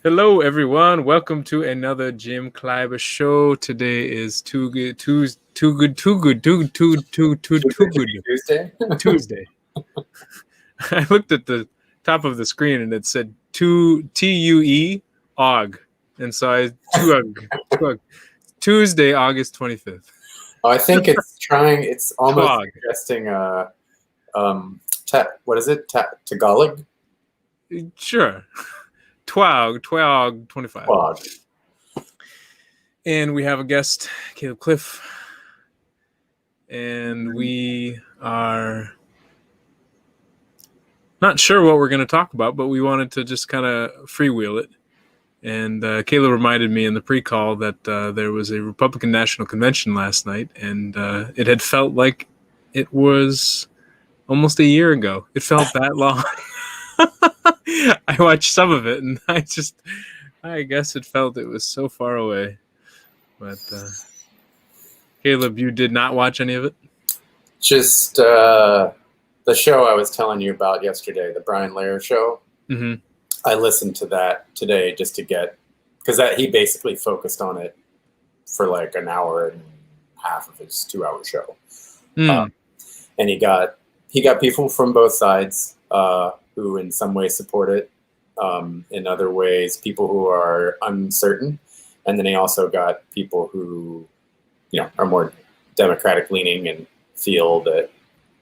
Hello, everyone. Welcome to another Jim Kleiber show. Today is too good, too good, too good Tuesday. Tuesday. I looked at the top of the screen and it said TUE OG, and so I TUG Tuesday, August 25th. Oh, I think it's trying. It's almost Twog. suggesting what is it? Tagalog. Sure. Twog 25. Quad. And we have a guest, Caleb Cliff. And we are not sure what we're going to talk about, but we wanted to just kind of freewheel it. And Caleb reminded me in the pre-call that there was a Republican National Convention last night, and it had felt like it was almost a year ago. It felt that long. I watched some of it, and I guess it felt it was so far away. But Caleb, you did not watch any of it? Just the show I was telling you about yesterday, the Brian Lehrer show. Mm-hmm. I listened to that today just to get, because he basically focused on it for like an hour and a half of his 2-hour show. And he got people from both sides who in some ways support it, in other ways people who are uncertain, and then he also got people who are more Democratic leaning and feel that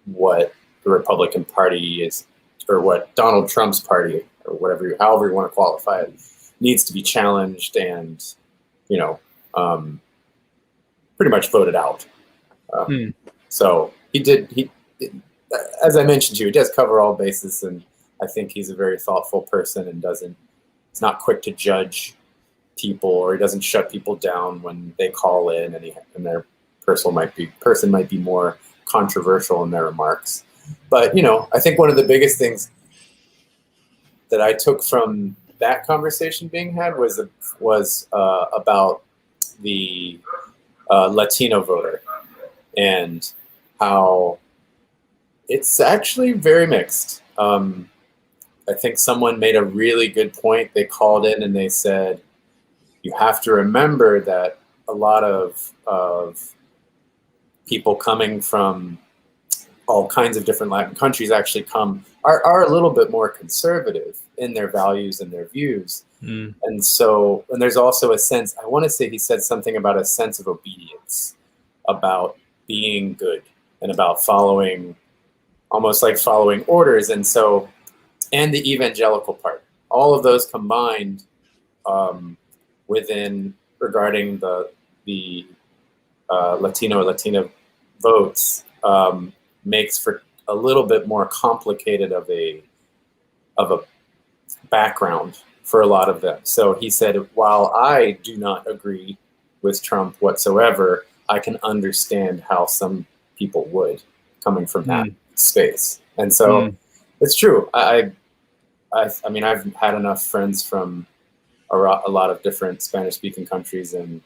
what the Republican Party is, or what Donald Trump's party, or however you want to qualify it, needs to be challenged and pretty much voted out. So he as I mentioned to you, he does cover all bases, and I think he's a very thoughtful person and he's not quick to judge people, or he doesn't shut people down when they call in and their person might be more controversial in their remarks. But I think one of the biggest things that I took from that conversation being had was about the Latino voter, and how it's actually very mixed. I think someone made a really good point. They called in and they said, you have to remember that a lot of people coming from all kinds of different Latin countries actually are a little bit more conservative in their values and their views. And there's also a sense, I want to say he said something about a sense of obedience, about being good and about almost like following orders. And the evangelical part, all of those combined regarding the Latina votes makes for a little bit more complicated of a background for a lot of them. So he said, while I do not agree with Trump whatsoever, I can understand how some people would, coming from that space. And so it's true. I mean, I've had enough friends from a lot of different Spanish-speaking countries, and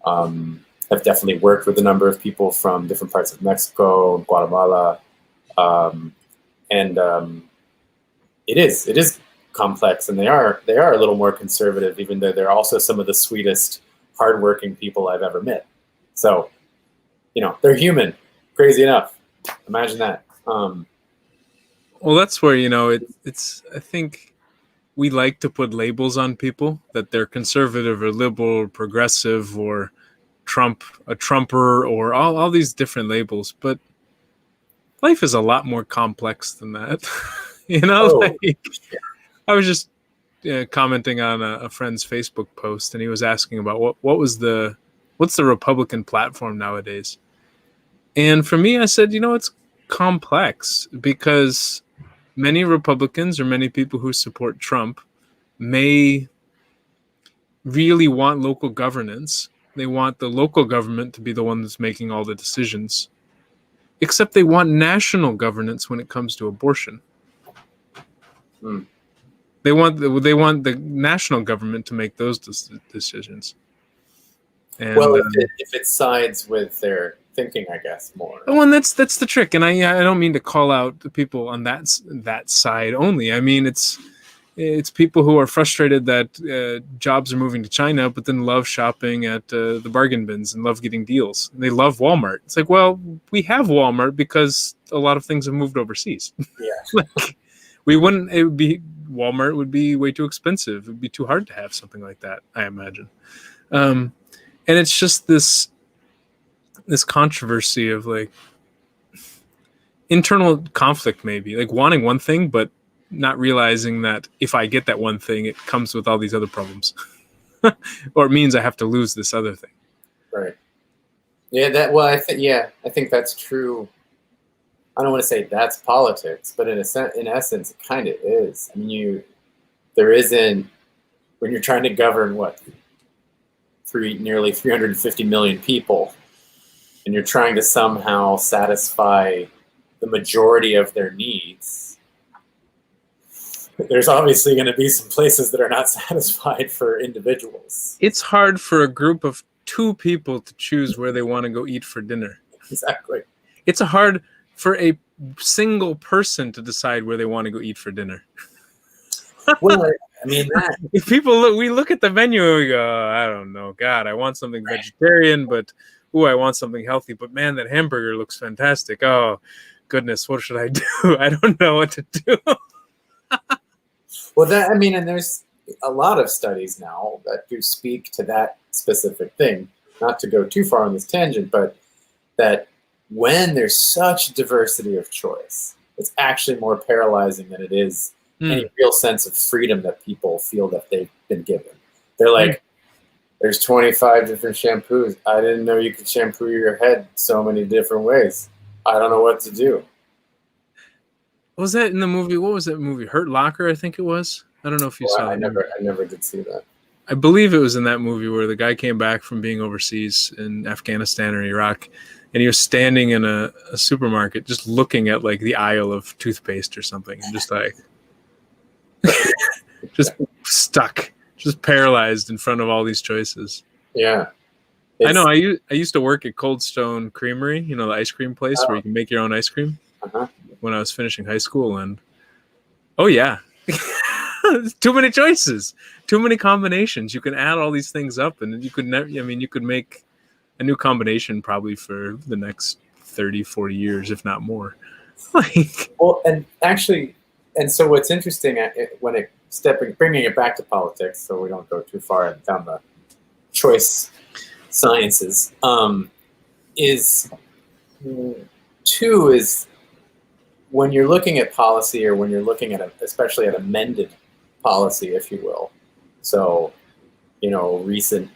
I've definitely worked with a number of people from different parts of Mexico, Guatemala, and it is complex, and they are a little more conservative, even though they're also some of the sweetest, hardworking people I've ever met. So, they're human. Crazy enough. Imagine that. Well, that's where it's. I think we like to put labels on people, that they're conservative or liberal or progressive or a Trumper, or all these different labels. But life is a lot more complex than that. I was just commenting on a friend's Facebook post, and he was asking about what's the Republican platform nowadays. And for me, I said, it's complex, because many Republicans, or many people who support Trump, may really want local governance. They want the local government to be the one that's making all the decisions, except they want national governance when it comes to abortion. They want the national government to make those decisions. And, if it sides with their thinking, I guess, more. Oh, and that's the trick. And I don't mean to call out the people on that side only. I mean, it's It's people who are frustrated that jobs are moving to China, but then love shopping at the bargain bins and love getting deals. And they love Walmart. It's like, well, we have Walmart because a lot of things have moved overseas. Yeah. Like, we wouldn't. It would be Walmart would be way too expensive. It would be too hard to have something like that, I imagine. And it's just this controversy of like internal conflict, maybe like wanting one thing, but not realizing that if I get that one thing, it comes with all these other problems, or it means I have to lose this other thing. Right. Yeah. I think that's true. I don't want to say that's politics, but in essence, it kind of is. I mean, there isn't, when you're trying to govern nearly 350 million people, and you're trying to somehow satisfy the majority of their needs, there's obviously going to be some places that are not satisfied for individuals. It's hard for a group of two people to choose where they want to go eat for dinner. Exactly. It's hard for a single person to decide where they want to go eat for dinner. Well, I mean, if we look at the menu and we go, oh, I don't know, God, I want something vegetarian, but I want something healthy. But man, that hamburger looks fantastic. Oh, goodness, what should I do? I don't know what to do. Well, and there's a lot of studies now that do speak to that specific thing. Not to go too far on this tangent, but that when there's such diversity of choice, it's actually more paralyzing than it is any real sense of freedom that people feel that they've been given. They're like, there's 25 different shampoos. I didn't know you could shampoo your head so many different ways. I don't know what to do. Was that in the movie? What was that movie? Hurt Locker, I think it was. I don't know if you saw it. I never did see that. I believe it was in that movie where the guy came back from being overseas in Afghanistan or Iraq, and he was standing in a supermarket just looking at like the aisle of toothpaste or something, and just like just stuck, just paralyzed in front of all these choices. Yeah. I know. I used to work at Cold Stone Creamery, the ice cream place where you can make your own ice cream. When I was finishing high school, and too many choices, too many combinations. You can add all these things up, and you could never. I mean, you could make a new combination probably for the next 30, 40 years, if not more. Well, and so what's interesting when bringing it back to politics, so we don't go too far down the choice sciences, is when you're looking at policy, or when you're looking at especially at amended policy, if you will. So, recent,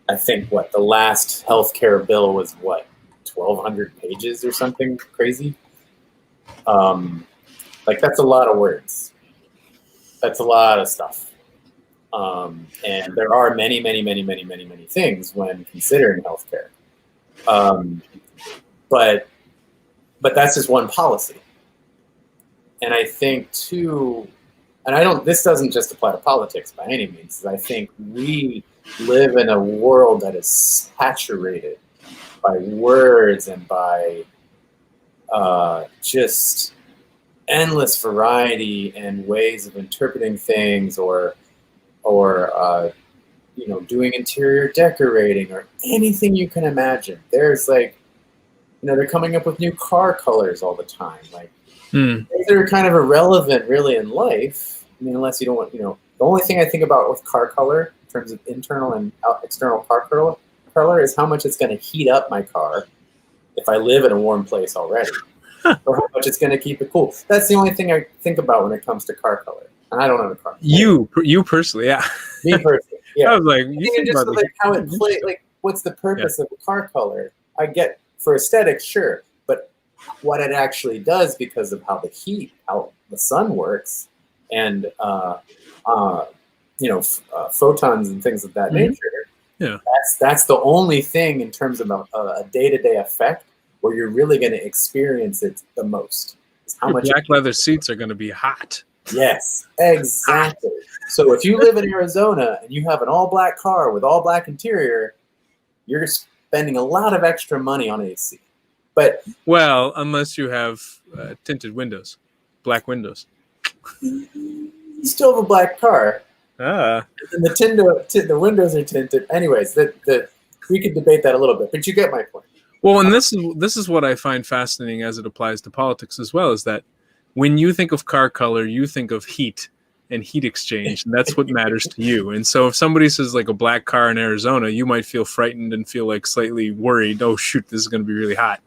I think the last healthcare bill was 1,200 pages or something crazy. That's a lot of words. That's a lot of stuff. And there are many, many, many, many, many, many things when considering healthcare. But that's just one policy. And I think too, this doesn't just apply to politics by any means. I think we live in a world that is saturated by words and by just endless variety and ways of interpreting things, or doing interior decorating, or anything you can imagine. There's they're coming up with new car colors all the time. They're kind of irrelevant really in life. I mean, unless you don't want, the only thing I think about with car color in terms of internal and external car color is how much it's going to heat up my car if I live in a warm place already, or how much it's going to keep it cool. That's the only thing I think about when it comes to car color. And I don't have a car. You personally, yeah. Me personally, yeah. I was like, how it plays. What's the purpose of a car color? I get for aesthetics, sure, but what it actually does, because of how the sun works, and photons and things of that nature. Yeah, that's the only thing in terms of a day-to-day effect where you're really going to experience it the most. How much black leather seats are going to be hot. Yes, exactly. So if you live in Arizona and you have an all-black car with all-black interior, you're spending a lot of extra money on AC. But unless you have tinted windows, black windows. You still have a black car. Ah. And the windows are tinted. Anyways, we could debate that a little bit, but you get my point. Well, and this is what I find fascinating as it applies to politics as well, is that when you think of car color, you think of heat and heat exchange, and that's what matters to you. And so if somebody says like a black car in Arizona, you might feel frightened and feel like slightly worried. Oh shoot, this is going to be really hot.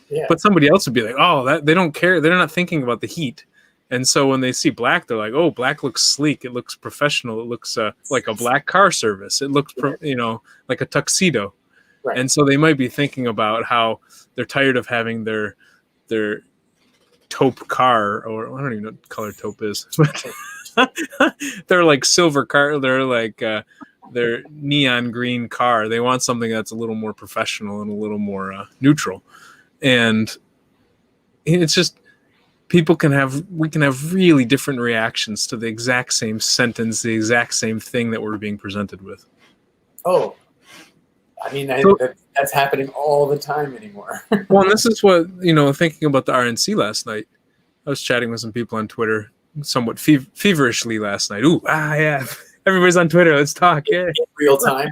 Yeah. But somebody else would be like, oh, that they don't care. They're not thinking about the heat. And so when they see black, they're like, oh, black looks sleek. It looks professional. It looks like a black car service. It looks, like a tuxedo. Right. And so they might be thinking about how they're tired of having their taupe car, or I don't even know what color taupe is. They're like silver car. They're like their neon green car. They want something that's a little more professional and a little more neutral. And it's just we can have really different reactions to the exact same sentence, the exact same thing that we're being presented with. Oh, I mean, that's happening all the time anymore. Well, and this is what, thinking about the RNC last night, I was chatting with some people on Twitter somewhat feverishly last night. Yeah. Everybody's on Twitter. Let's talk. Yeah. In real time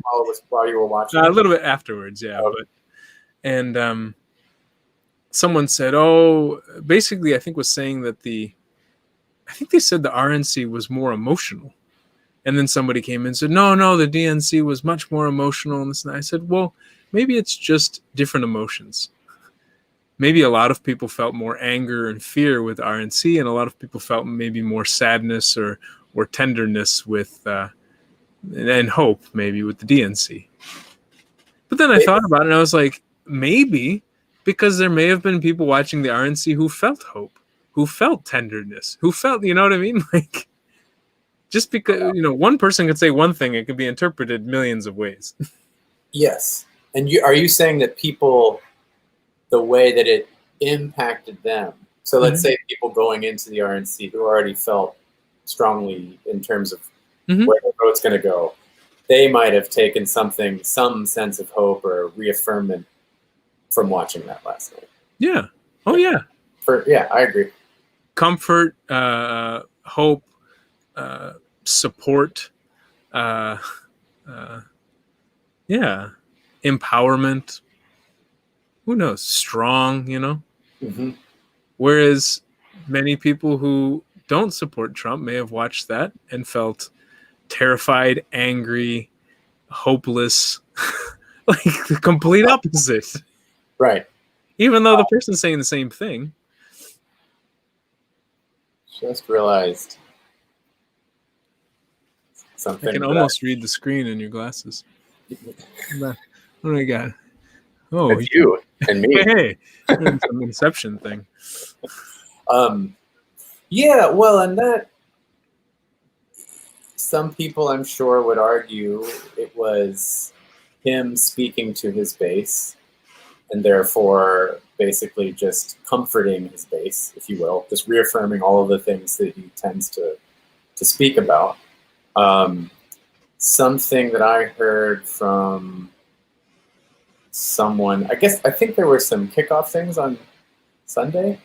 while you were watching? A little bit afterwards, yeah. Okay. Someone said, basically, I think was saying that I think they said the RNC was more emotional. And then somebody came in and said, no, the DNC was much more emotional. And I said, well, maybe it's just different emotions. Maybe a lot of people felt more anger and fear with RNC, and a lot of people felt maybe more sadness or tenderness with, and hope maybe with the DNC. But then I thought about it and I was like, maybe because there may have been people watching the RNC who felt hope, who felt tenderness, who felt, you know what I mean? Like, just because, one person could say one thing, it could be interpreted millions of ways. Yes. And are you saying that people, the way that it impacted them, so let's say people going into the RNC who already felt strongly in terms of where the vote's going to go, they might have taken some sense of hope or reaffirmment from watching that last night. Yeah. Oh, yeah. I agree. Comfort, hope, support, empowerment. Who knows? Strong, Mm-hmm. Whereas many people who don't support Trump may have watched that and felt terrified, angry, hopeless, like the complete opposite. Right. Even though the person's saying the same thing. Just realized something. I can almost read the screen in your glasses. What do I got? Oh, it's you and me. Hey, some Inception thing. Yeah, well, and that some people I'm sure would argue it was him speaking to his base and therefore basically just comforting his base, if you will, just reaffirming all of the things that he tends to speak about. Something that I heard from someone, I think there were some kickoff things on Sunday.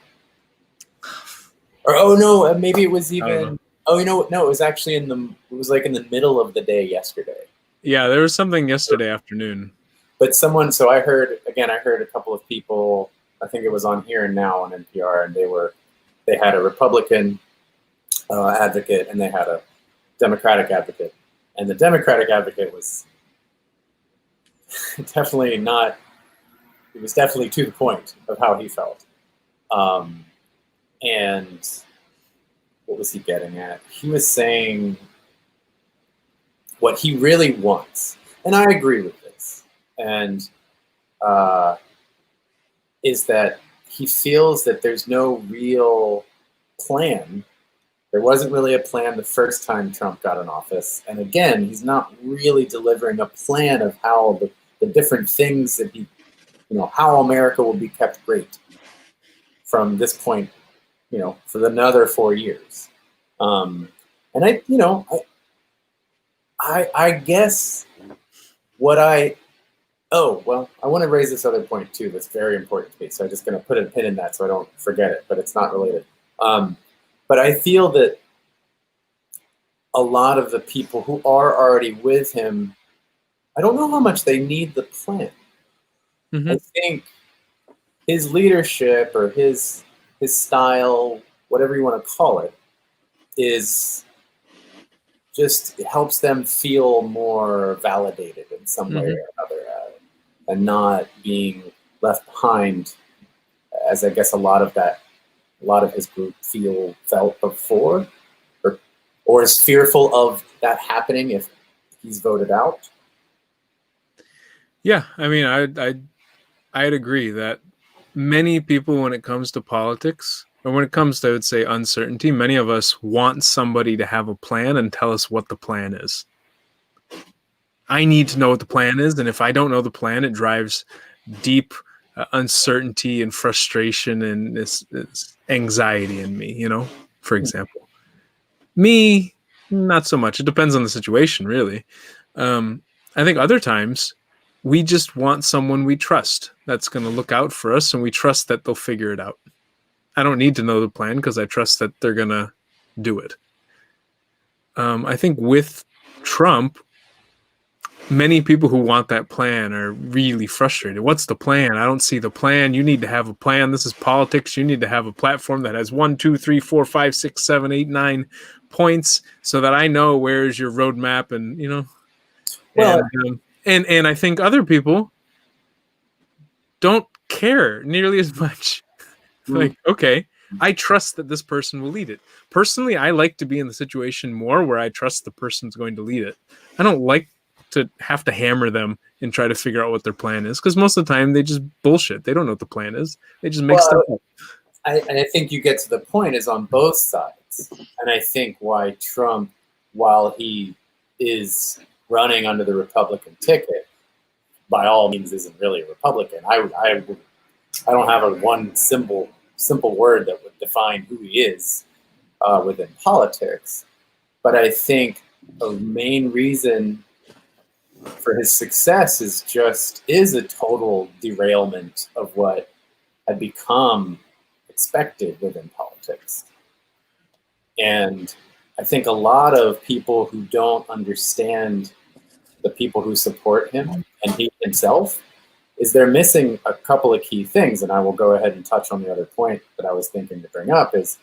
Or maybe it was even no, it was actually in the middle of the day yesterday. Yeah, there was something yesterday afternoon. But I heard a couple of people, I think it was on Here and Now on NPR, and they had a Republican advocate and they had a Democratic advocate. And the Democratic advocate was definitely to the point of how he felt. And what was he getting at? He was saying what he really wants, and I agree with this, and is that he feels that there's no real plan. There wasn't really a plan the first time Trump got in office, and again, he's not really delivering a plan of how the different things that how America will be kept great from this point, for another 4 years. And I guess I want to raise this other point too that's very important to me. So I'm just going to put a pin in that so I don't forget it, but it's not related. But I feel that a lot of the people who are already with him, I don't know how much they need the plan. Mm-hmm. I think his leadership or his style, whatever you want to call it, is just, it helps them feel more validated in some way Mm-hmm. or another, and not being left behind, as I guess a lot of his group felt before, or is fearful of that happening if he's voted out. Yeah, I mean, I'd agree that many people, when it comes to politics, or when it comes to, I would say, uncertainty, many of us want somebody to have a plan and tell us what the plan is. I need to know what the plan is, and if I don't know the plan, it drives deep uncertainty and frustration and this anxiety in me, for example. Me, not so much. It depends on the situation, really. I think other times we just want someone we trust that's going to look out for us, and we trust that they'll figure it out. I don't need to know the plan because I trust that they're going to do it. I think with Trump, many people who want that plan are really frustrated. What's the plan? I don't see the plan. You need to have a plan. This is politics. You need to have a platform that has 1, 2, 3, 4, 5, 6, 7, 8, 9 points so that I know where is your roadmap, and Well, and I think other people don't care nearly as much. Like, okay, I trust that this person will lead it. Personally, I like to be in the situation more where I trust the person's going to lead it. I don't like to have to hammer them and try to figure out what their plan is, because most of the time they just bullshit. They don't know what the plan is. They just make stuff up. I think you get to the point is on both sides. And I think why Trump, while he is running under the Republican ticket, by all means isn't really a Republican. I don't have a one simple word that would define who he is within politics. But I think a main reason for his success is a total derailment of what had become expected within politics. And I think a lot of people who don't understand the people who support him and he himself is they're missing a couple of key things. And I will go ahead and touch on the other point that I was thinking to bring up is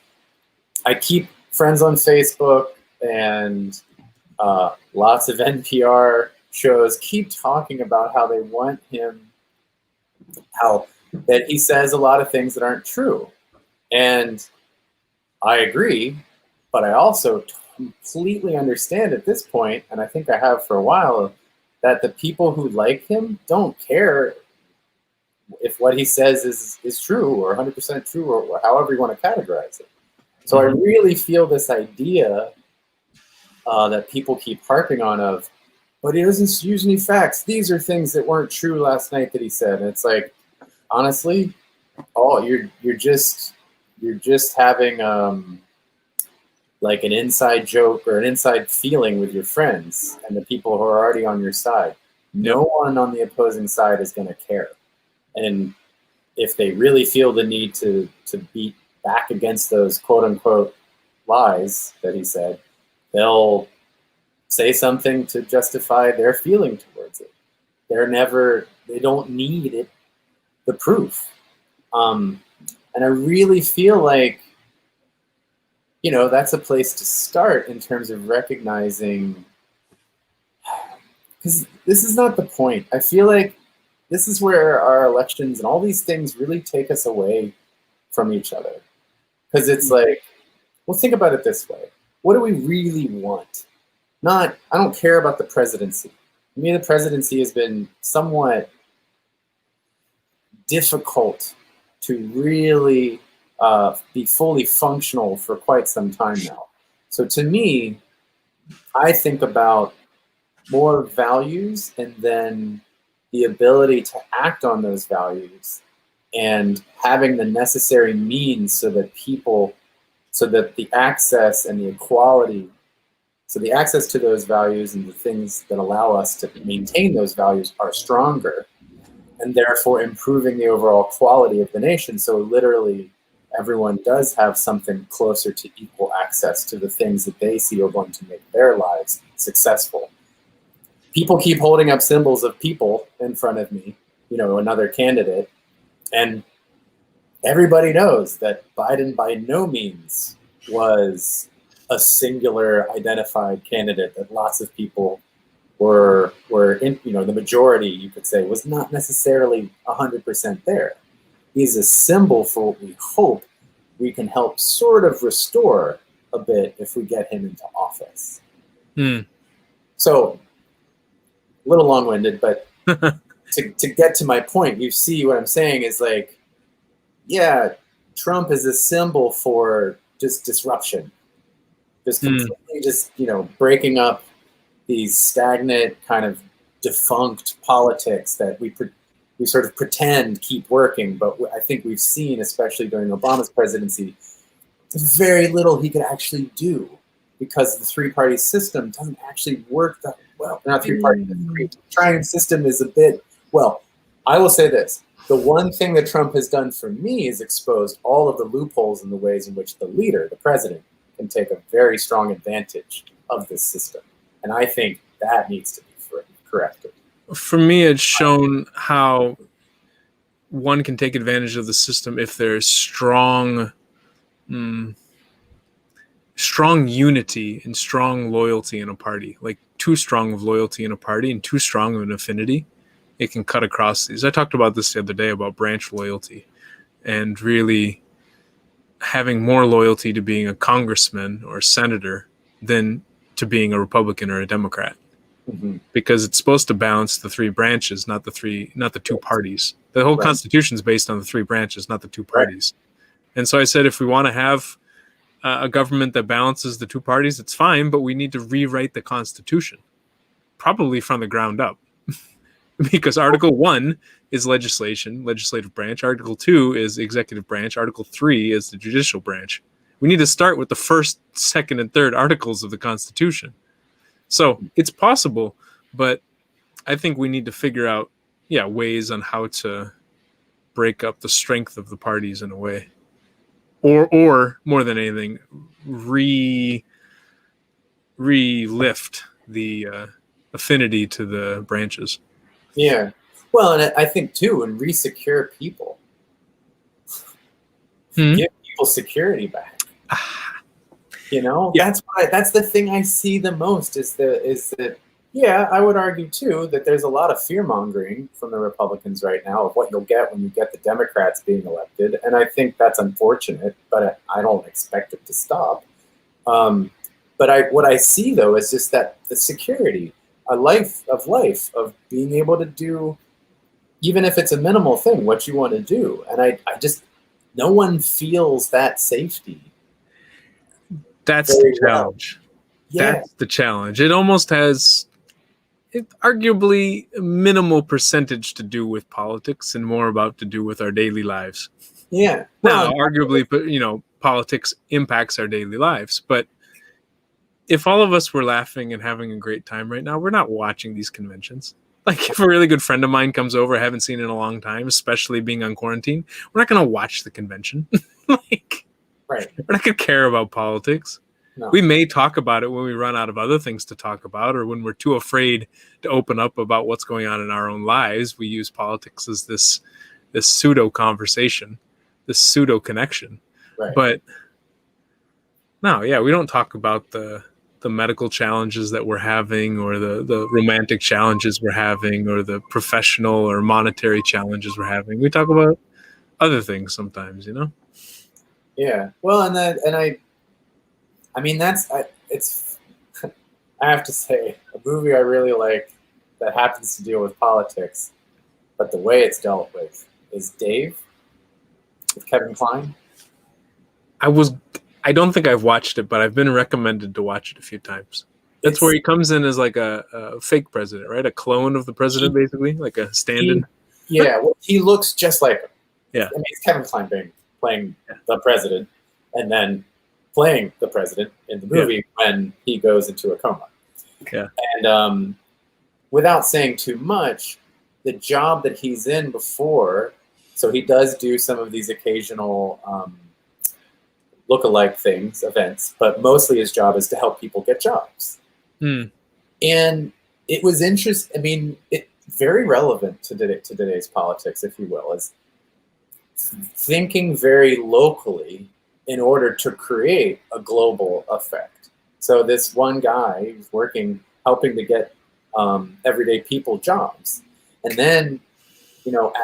I keep friends on Facebook, and lots of NPR shows keep talking about how they want him, how that he says a lot of things that aren't true. And I agree, but I also completely understand at this point, and I think I have for a while, that the people who like him don't care if what he says is true or 100% true or however you want to categorize it. So I really feel this idea that people keep harping on of, but he doesn't use any facts. These are things that weren't true last night that he said. And it's like, honestly, you're just having like an inside joke or an inside feeling with your friends and the people who are already on your side. No one on the opposing side is going to care. And if they really feel the need to beat back against those quote unquote lies that he said, they'll say something to justify their feeling towards it. They don't need the proof. And I really feel like, that's a place to start in terms of recognizing, because this is not the point. I feel like this is where our elections and all these things really take us away from each other. Because it's like, well, think about it this way. What do we really want? I don't care about the presidency. To me, the presidency has been somewhat difficult to really be fully functional for quite some time now. So to me, I think about more values and then the ability to act on those values and having the necessary means so that the access and the equality, so the access to those values and the things that allow us to maintain those values are stronger, and therefore improving the overall quality of the nation. So literally, everyone does have something closer to equal access to the things that they see are going to make their lives successful. People keep holding up symbols of people in front of me, another candidate, and everybody knows that Biden by no means was a singular identified candidate, that lots of people were in, the majority, you could say, was not necessarily 100% there. He's a symbol for what we hope we can help sort of restore a bit if we get him into office. So, a little long-winded, but to get to my point, you see what I'm saying is like, yeah, Trump is a symbol for just disruption, just completely just, breaking up these stagnant kind of defunct politics that we sort of pretend keep working. But I think we've seen, especially during Obama's presidency, very little he could actually do because the three-party system doesn't actually work that well. Not three-party, the three-triangle system is a bit, well, I will say this. The one thing that Trump has done for me is exposed all of the loopholes in the ways in which the leader, the president, can take a very strong advantage of this system. And I think that needs to be corrected. For me, it's shown how one can take advantage of the system if there's strong unity and strong loyalty in a party. Like too strong of loyalty in a party and too strong of an affinity, it can cut across these. I talked about this the other day about branch loyalty and really having more loyalty to being a congressman or a senator than to being a Republican or a Democrat. Because it's supposed to balance the three branches, not the two parties. The whole Constitution is based on the three branches, not the two parties. And so I said, if we want to have a government that balances the two parties, it's fine, but we need to rewrite the Constitution, probably from the ground up. Because Article 1 is legislative branch. Article 2 is executive branch. Article 3 is the judicial branch. We need to start with the first, second, and third articles of the Constitution. So it's possible, but I think we need to figure out, ways on how to break up the strength of the parties in a way, or more than anything, re-lift the affinity to the branches. Yeah, well, and I think too, and re-secure people, give people security back. That's the thing I see the most is that I would argue too that there's a lot of fear mongering from the Republicans right now of what you'll get when you get the Democrats being elected, and I think that's unfortunate, but I don't expect it to stop. But what I see though is just that the security, a life of being able to do, even if it's a minimal thing, what you want to do, and I just no one feels that safety. That's the challenge. Yeah. That's the challenge. It almost has arguably a minimal percentage to do with politics and more about to do with our daily lives. Yeah. Now, arguably, politics impacts our daily lives. But if all of us were laughing and having a great time right now, we're not watching these conventions. Like if a really good friend of mine comes over, I haven't seen in a long time, especially being on quarantine, we're not going to watch the convention. Right. We're not going to care about politics. No. We may talk about it when we run out of other things to talk about, or when we're too afraid to open up about what's going on in our own lives. We use politics as this pseudo conversation, this pseudo connection. Right. But no, we don't talk about the medical challenges that we're having, or the romantic challenges we're having, or the professional or monetary challenges we're having. We talk about other things sometimes, Yeah, well, I have to say, a movie I really like that happens to deal with politics, but the way it's dealt with is Dave with Kevin Kline. I don't think I've watched it, but I've been recommended to watch it a few times. That's where he comes in as like a fake president, right? A clone of the president, basically, like a stand-in. He looks just like him. Yeah, I mean, it's Kevin Kline playing the president, and then playing the president in the movie when he goes into a coma. Yeah. And without saying too much, the job that he's in before, so he does do some of these occasional look-alike things, events, but mostly his job is to help people get jobs. Hmm. And it was interesting. I mean, it very relevant to today's politics, if you will, is thinking very locally in order to create a global effect. So this one guy who's working, helping to get everyday people jobs. And then,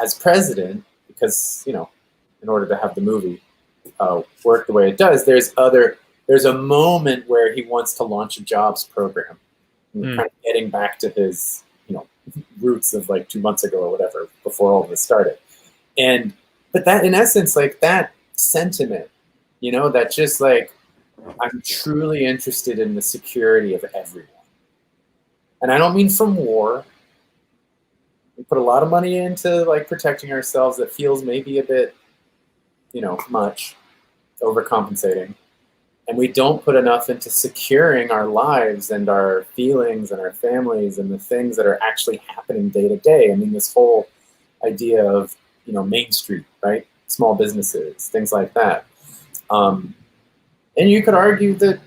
as president, because, in order to have the movie work the way it does, there's a moment where he wants to launch a jobs program, kind of getting back to his, roots of like 2 months ago or whatever, before all this started. But that, in essence, like that sentiment, that just like, I'm truly interested in the security of everyone. And I don't mean from war. We put a lot of money into like protecting ourselves that feels maybe a bit, much, overcompensating. And we don't put enough into securing our lives and our feelings and our families and the things that are actually happening day to day. I mean, this whole idea of, Main Street, right? Small businesses, things like that. And you could argue that,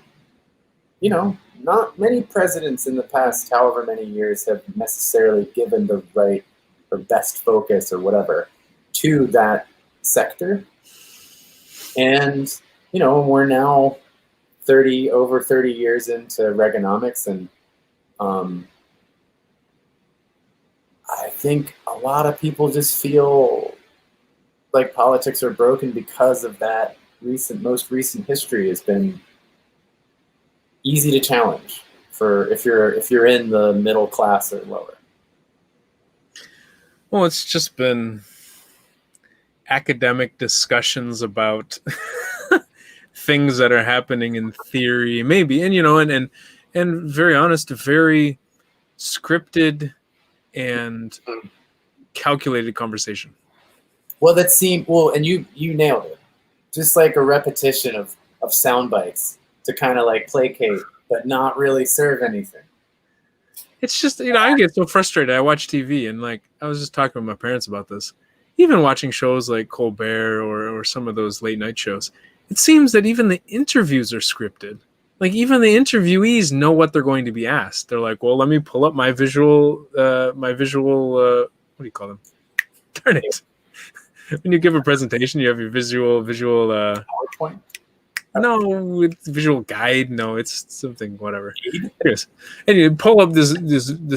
not many presidents in the past, however many years, have necessarily given the right or best focus or whatever to that sector. And, we're now over 30 years into Reaganomics, and I think a lot of people just feel like politics are broken because of that most recent history has been easy to challenge for if you're in the middle class or lower. Well, it's just been academic discussions about things that are happening in theory, maybe, and very honest, very scripted and calculated conversation. Well, and you nailed it. Just like a repetition of sound bites to kind of like placate, but not really serve anything. It's just, I get so frustrated. I watch TV, and like, I was just talking with my parents about this. Even watching shows like Colbert or some of those late night shows, it seems that even the interviews are scripted. Like, even the interviewees know what they're going to be asked. They're like, well, let me pull up my visual, what do you call them? Darn it. When you give a presentation, you have your visual PowerPoint? No, it's visual guide. No, it's something, whatever. Yes. And you pull up this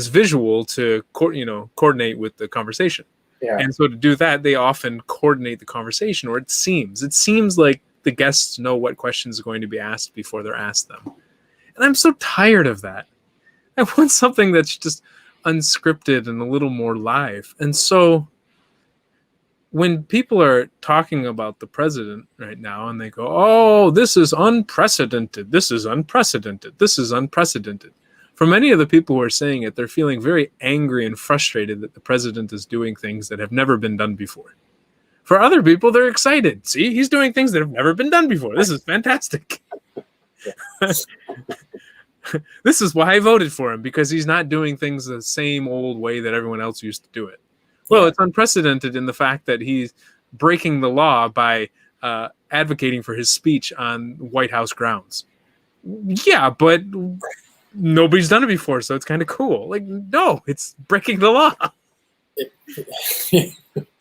visual to coordinate with the conversation. Yeah. And so to do that, they often coordinate the conversation, or it seems like the guests know what questions are going to be asked before they're asked them. And I'm so tired of that. I want something that's just unscripted and a little more live. And so when people are talking about the president right now and they go, oh, this is unprecedented. This is unprecedented. This is unprecedented. For many of the people who are saying it, they're feeling very angry and frustrated that the president is doing things that have never been done before. For other people, they're excited. See, he's doing things that have never been done before. This is fantastic. This is why I voted for him, because he's not doing things the same old way that everyone else used to do it. Well, it's unprecedented in the fact that he's breaking the law by advocating for his speech on White House grounds. Yeah, but nobody's done it before, so it's kind of cool. Like, no, it's breaking the law.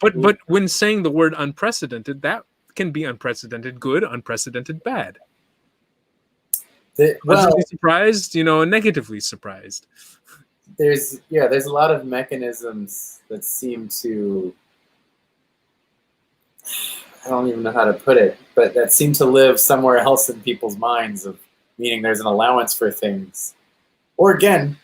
But when saying the word unprecedented, that can be unprecedented good, unprecedented bad. Pleasantly surprised, negatively surprised. There's a lot of mechanisms that seem to, I don't even know how to put it, but that seem to live somewhere else in people's minds, of meaning there's an allowance for things. Or again,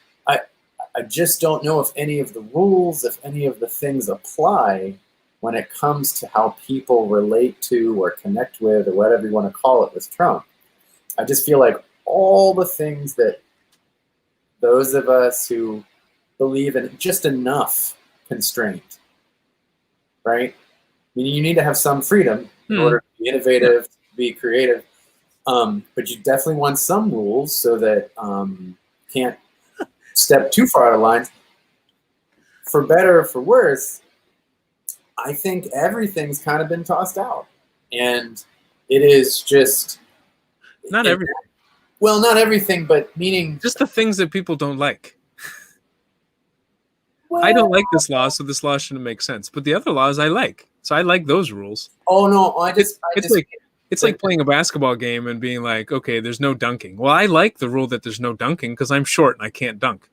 I just don't know if any of the rules, if any of the things apply when it comes to how people relate to or connect with, or whatever you want to call it, with Trump. I just feel like all the things that those of us who believe in just enough constraint, right? I mean, you need to have some freedom in order to be innovative, to be creative, but you definitely want some rules so that you can't step too far out of line. For better or for worse, I think everything's kind of been tossed out, and it is just Not everything. Well, not everything, but meaning Just the things that people don't like. well, I don't like this law, so this law shouldn't make sense. But the other laws I like, so I like those rules. Oh no, It's like playing a basketball game and being like, okay, there's no dunking. Well, I like the rule that there's no dunking because I'm short and I can't dunk.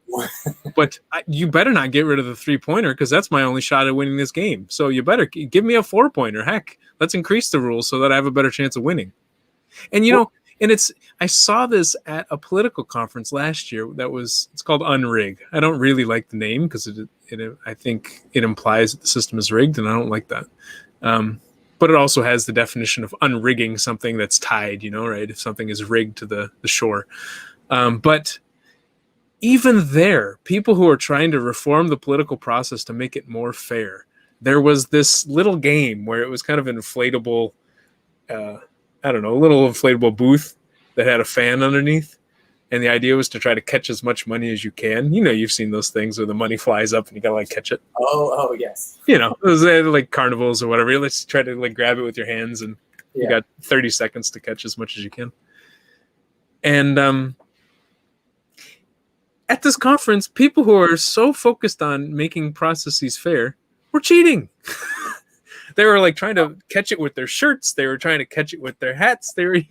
But you better not get rid of the 3-pointer because that's my only shot at winning this game. So you better give me a 4-pointer. Heck, let's increase the rules so that I have a better chance of winning. And I saw this at a political conference last year it's called Unrig. I don't really like the name because I think it implies that the system is rigged, and I don't like that. But it also has the definition of unrigging something that's tied, right? If something is rigged to the shore. But even there, people who are trying to reform the political process to make it more fair, there was this little game where it was kind of an inflatable, a little inflatable booth that had a fan underneath. And the idea was to try to catch as much money as you can. You've seen those things where the money flies up and you gotta catch it. Oh yes. It was like carnivals or whatever. Let's try to grab it with your hands, and you got 30 seconds to catch as much as you can. And at this conference, people who are so focused on making processes fair were cheating. They were trying to catch it with their shirts. They were trying to catch it with their hats. They're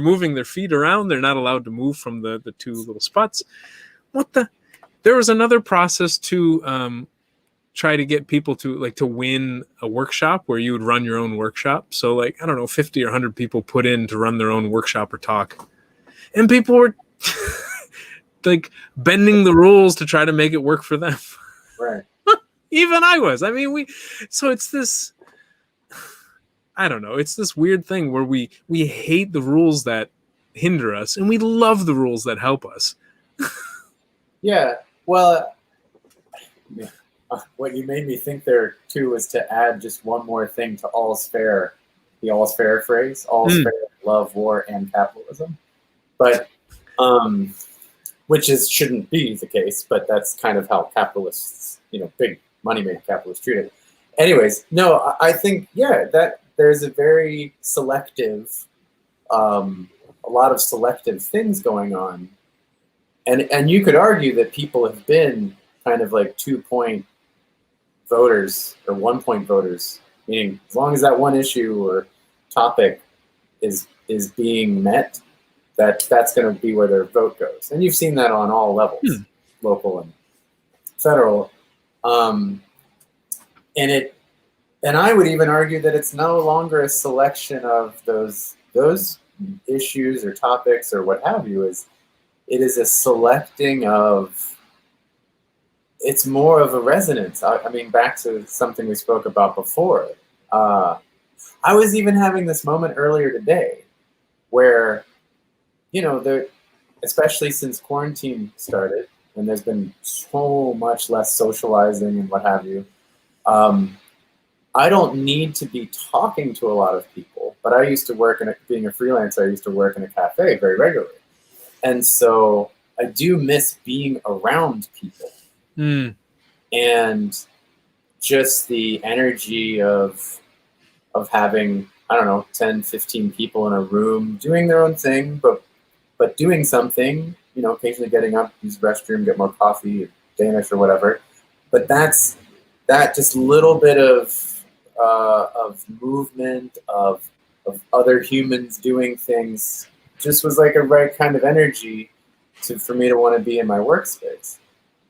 moving their feet around. They're not allowed to move from the two little spots. There was another process to try to get people to win a workshop where you would run your own workshop. So 50 or 100 people put in to run their own workshop or talk. And people were bending the rules to try to make it work for them. Right. Even I was. So it's this, I don't know, it's this weird thing where we hate the rules that hinder us and we love the rules that help us. Yeah. Well, what you made me think there too was to add just one more thing to all's fair, the all's fair phrase, all's fair, love, war, and capitalism. But, shouldn't be the case, but that's kind of how capitalists, big money-making capitalists treat it. Anyways, no, I think, that there's a very selective, a lot of selective things going on. And you could argue that people have been kind of 2-point voters or 1-point voters, meaning as long as that one issue or topic is being met, that's going to be where their vote goes. And you've seen that on all levels, local and federal. And I would even argue that it's no longer a selection of those issues or topics or what have you. It is a selecting of. It's more of a resonance. Back to something we spoke about before. I was even having this moment earlier today, where, especially since quarantine started. And there's been so much less socializing and what have you. I don't need to be talking to a lot of people, but I used to work being a freelancer, I used to work in a cafe very regularly. And so I do miss being around people. And just the energy of having, 10, 15 people in a room doing their own thing, but doing something, occasionally getting up, use the restroom, get more coffee, Danish or whatever. But that just little bit of movement, of other humans doing things, just was a right kind of energy for me to want to be in my workspace.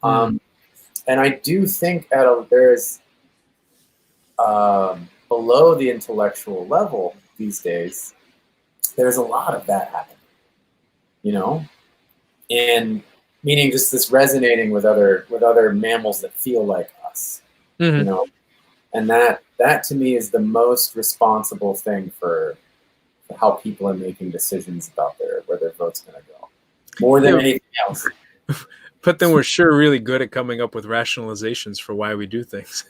And I do think there's below the intellectual level these days, there's a lot of that happening, and meaning just this resonating with other mammals that feel like us, and that to me is the most responsible thing for how people are making decisions about where their vote's going to go, more than anything else. But then we're sure really good at coming up with rationalizations for why we do things.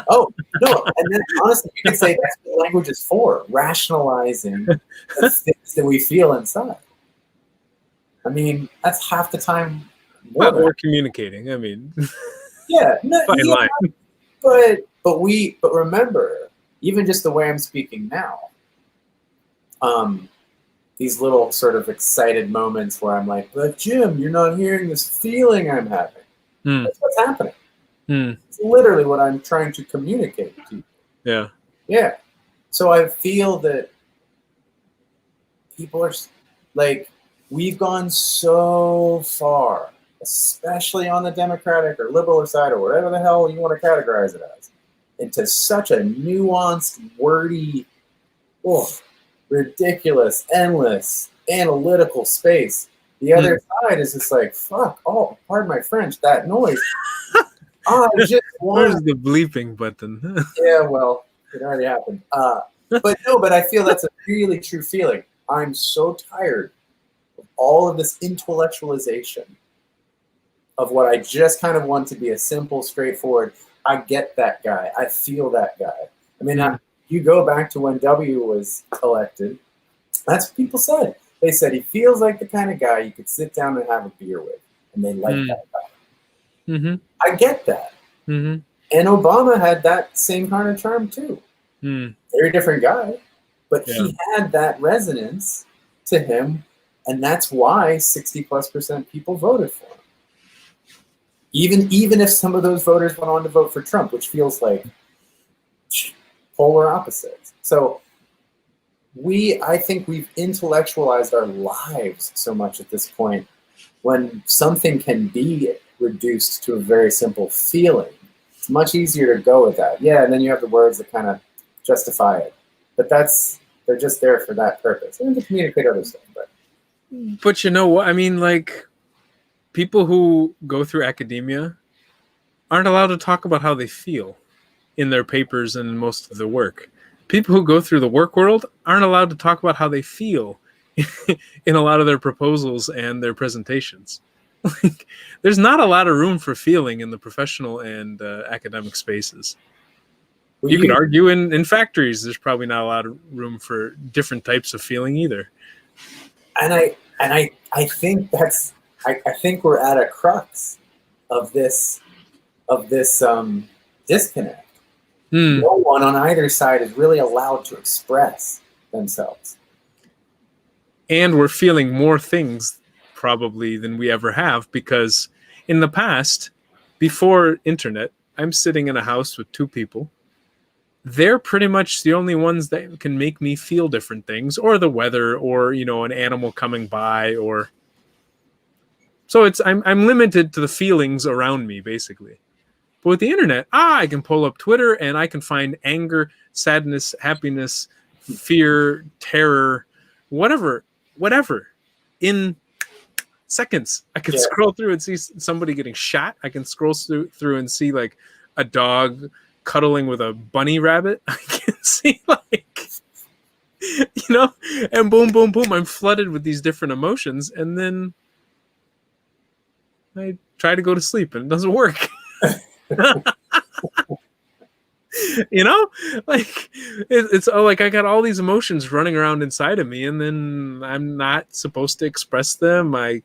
Oh, no. And then honestly, you can say that's what language is for, rationalizing the things that we feel inside. That's half the time. We're communicating. Yeah. Fine line. But remember, even just the way I'm speaking now, these little sort of excited moments where I'm like, but Jim, you're not hearing this feeling I'm having. That's what's happening. It's literally what I'm trying to communicate to you. Yeah. Yeah. So I feel that people are like, we've gone so far, especially on the Democratic or liberal side or whatever the hell you want to categorize it as, into such a nuanced, wordy, ridiculous, endless, analytical space. The other side is just like, fuck, oh, pardon my French, that noise. I just want... Where's the bleeping button? Yeah, well, it already happened. But I feel that's a really true feeling. I'm so tired of all of this intellectualization of what I just kind of want to be a simple, straightforward, I get that guy. I feel that guy. I mean, you go back to when W was elected, that's what people said. They said he feels like the kind of guy you could sit down and have a beer with, and they like that guy. I get that. And Obama had that same kind of charm too. Very different guy, but he had that resonance to him, and that's why 60+% people voted for him. Even if some of those voters went on to vote for Trump, which feels like polar opposites. So I think we've intellectualized our lives so much at this point, when something can be reduced to a very simple feeling. It's much easier to go with that. Yeah, and then you have the words that kind of justify it. But they're just there for that purpose. And to communicate other stuff. But you know what? I mean, like, people who go through academia aren't allowed to talk about how they feel in their papers and in most of their work. People who go through the work world aren't allowed to talk about how they feel in a lot of their proposals and their presentations. Like, there's not a lot of room for feeling in the professional and academic spaces. Well, you could argue in factories, there's probably not a lot of room for different types of feeling either. And I think that's... I think we're at a crux of this disconnect. No one on either side is really allowed to express themselves. And we're feeling more things probably than we ever have, because in the past, before internet, I'm sitting in a house with two people. They're pretty much the only ones that can make me feel different things, or the weather, or, you know, an animal coming by, or... So I'm limited to the feelings around me, basically. But with the internet, I can pull up Twitter and I can find anger, sadness, happiness, fear, terror, whatever, in seconds. I can scroll through and see somebody getting shot. I can scroll through and see like a dog cuddling with a bunny rabbit. I can see like, you know, and boom, boom, boom. I'm flooded with these different emotions, and then I try to go to sleep and it doesn't work. You know, like it's like I got all these emotions running around inside of me, and then I'm not supposed to express them. I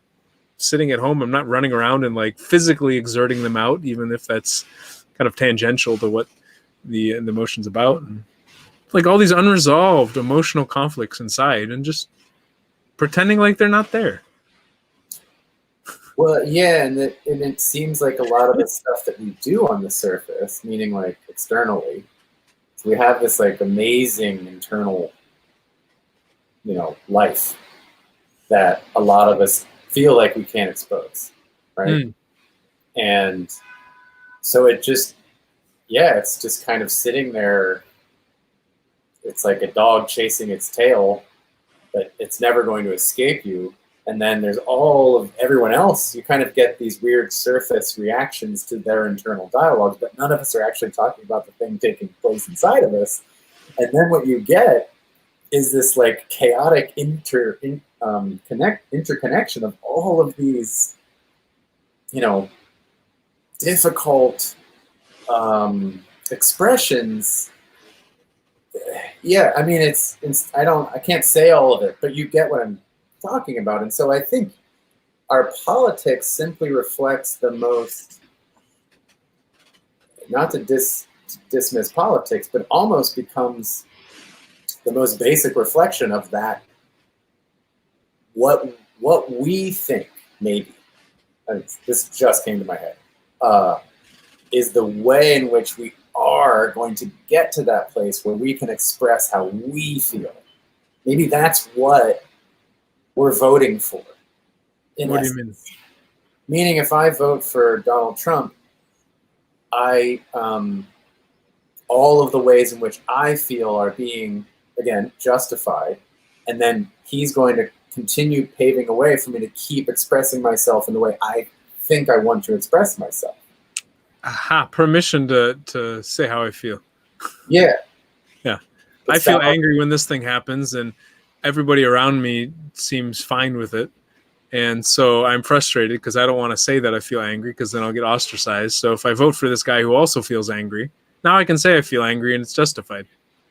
sitting at home, I'm not running around and like physically exerting them out, even if that's kind of tangential to what the emotion's about. And like all these unresolved emotional conflicts inside, and just pretending like they're not there. Well, yeah, and it seems like a lot of the stuff that we do on the surface, meaning like externally, so we have this like amazing internal, you know, life that a lot of us feel like we can't expose, right? And so it just, it's just kind of sitting there. It's like a dog chasing its tail, but it's never going to escape you. And then there's all of everyone else. You kind of get these weird surface reactions to their internal dialogues, but none of us are actually talking about the thing taking place inside of us. And then what you get is this like chaotic interconnection of all of these, you know, difficult expressions. Yeah, I mean, it's I can't say all of it, but you get what I'm talking about. And so I think our politics simply reflects the most, not to dismiss politics, but almost becomes the most basic reflection of that what we think maybe, and this just came to my head, is the way in which we are going to get to that place where we can express how we feel. Maybe that's what we're voting for. What do you mean? Meaning, if I vote for Donald Trump, I all of the ways in which I feel are being, again, justified, and then he's going to continue paving a way for me to keep expressing myself in the way I think I want to express myself. Aha, permission to say how I feel. Yeah. Yeah. I feel angry when this thing happens, and everybody around me seems fine with it. And so I'm frustrated because I don't want to say that I feel angry, because then I'll get ostracized. So if I vote for this guy who also feels angry, now I can say I feel angry and it's justified.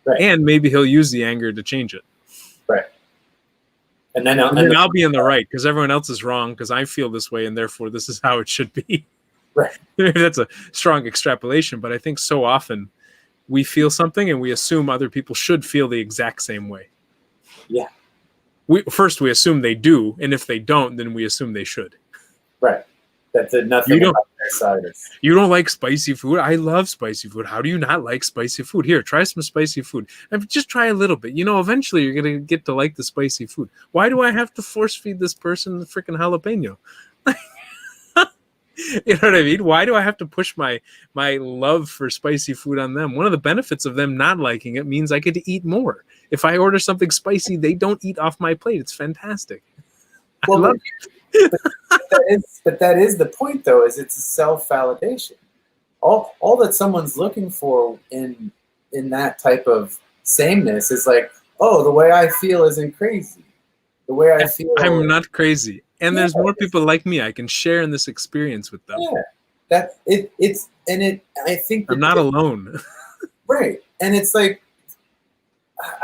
Right. And maybe he'll use the anger to change it. Right. And then I'll be in the right because everyone else is wrong because I feel this way, and therefore this is how it should be. Right. That's a strong extrapolation, but I think so often we feel something and we assume other people should feel the exact same way. Yeah. First we assume they do, and if they don't, then we assume they should. Right. That's nothing about their side. You don't like spicy food? I love spicy food. How do you not like spicy food? Here, try some spicy food. And just try a little bit. Eventually you're going to get to like the spicy food. Why do I have to force feed this person the freaking jalapeno? You know what I mean? Why do I have to push my love for spicy food on them? One of the benefits of them not liking it means I get to eat more. If I order something spicy, they don't eat off my plate. It's fantastic. Well, I love it. But that is the point, though, is it's a self-validation. All that someone's looking for in that type of sameness is like, oh, the way I feel isn't crazy. The way I feel, I'm not crazy. And there's more people like me. I can share in this experience with them. Yeah, I think I'm not alone. Right, and it's like,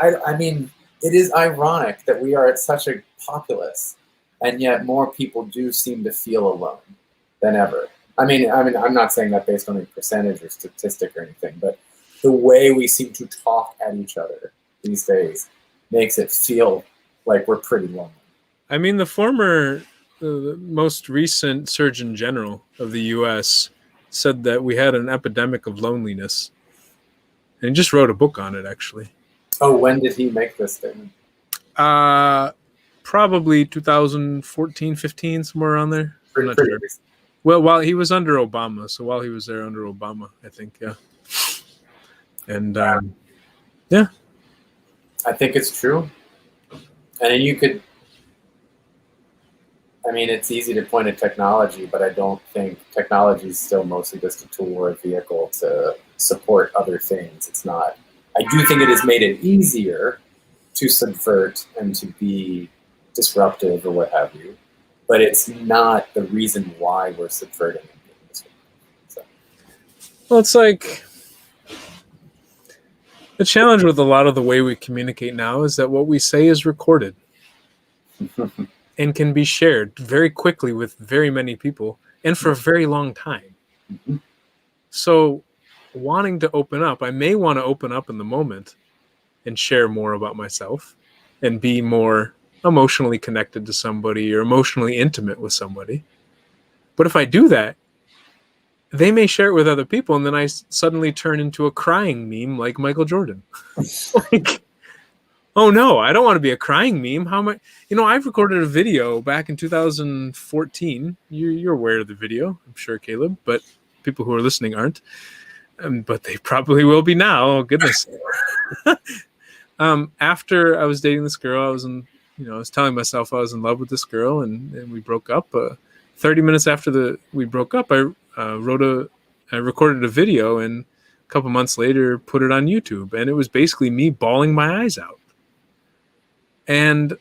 I mean, it is ironic that we are at such a populace, and yet more people do seem to feel alone than ever. I mean, I'm not saying that based on a percentage or statistic or anything, but the way we seem to talk at each other these days makes it feel like we're pretty lonely. I mean, the most recent Surgeon General of the U.S. said that we had an epidemic of loneliness, and he just wrote a book on it, actually. Oh, when did he make this statement? Probably 2014, 15, somewhere around there. Pretty sure. Well, while he was under Obama, so while he was there under Obama, I think, yeah. And yeah, I think it's true. And then you could. I mean, it's easy to point at technology, but I don't think technology is still mostly just a tool or a vehicle to support other things. It's not. I do think it has made it easier to subvert and to be disruptive or what have you, but it's not the reason why we're subverting it. So. Well, it's like the challenge with a lot of the way we communicate now is that what we say is recorded. And can be shared very quickly with very many people and for a very long time. Mm-hmm. So wanting to open up, I may want to open up in the moment and share more about myself and be more emotionally connected to somebody or emotionally intimate with somebody. But if I do that, they may share it with other people, and then I suddenly turn into a crying meme like Michael Jordan. Like, oh no, I don't want to be a crying meme. How am I? I've recorded a video back in 2014. You're aware of the video, I'm sure, Caleb, but people who are listening aren't. But they probably will be now. Oh goodness. After I was dating this girl, I was telling myself I was in love with this girl, and we broke up. 30 minutes after we broke up, I recorded a video, and a couple months later put it on YouTube, and it was basically me bawling my eyes out. And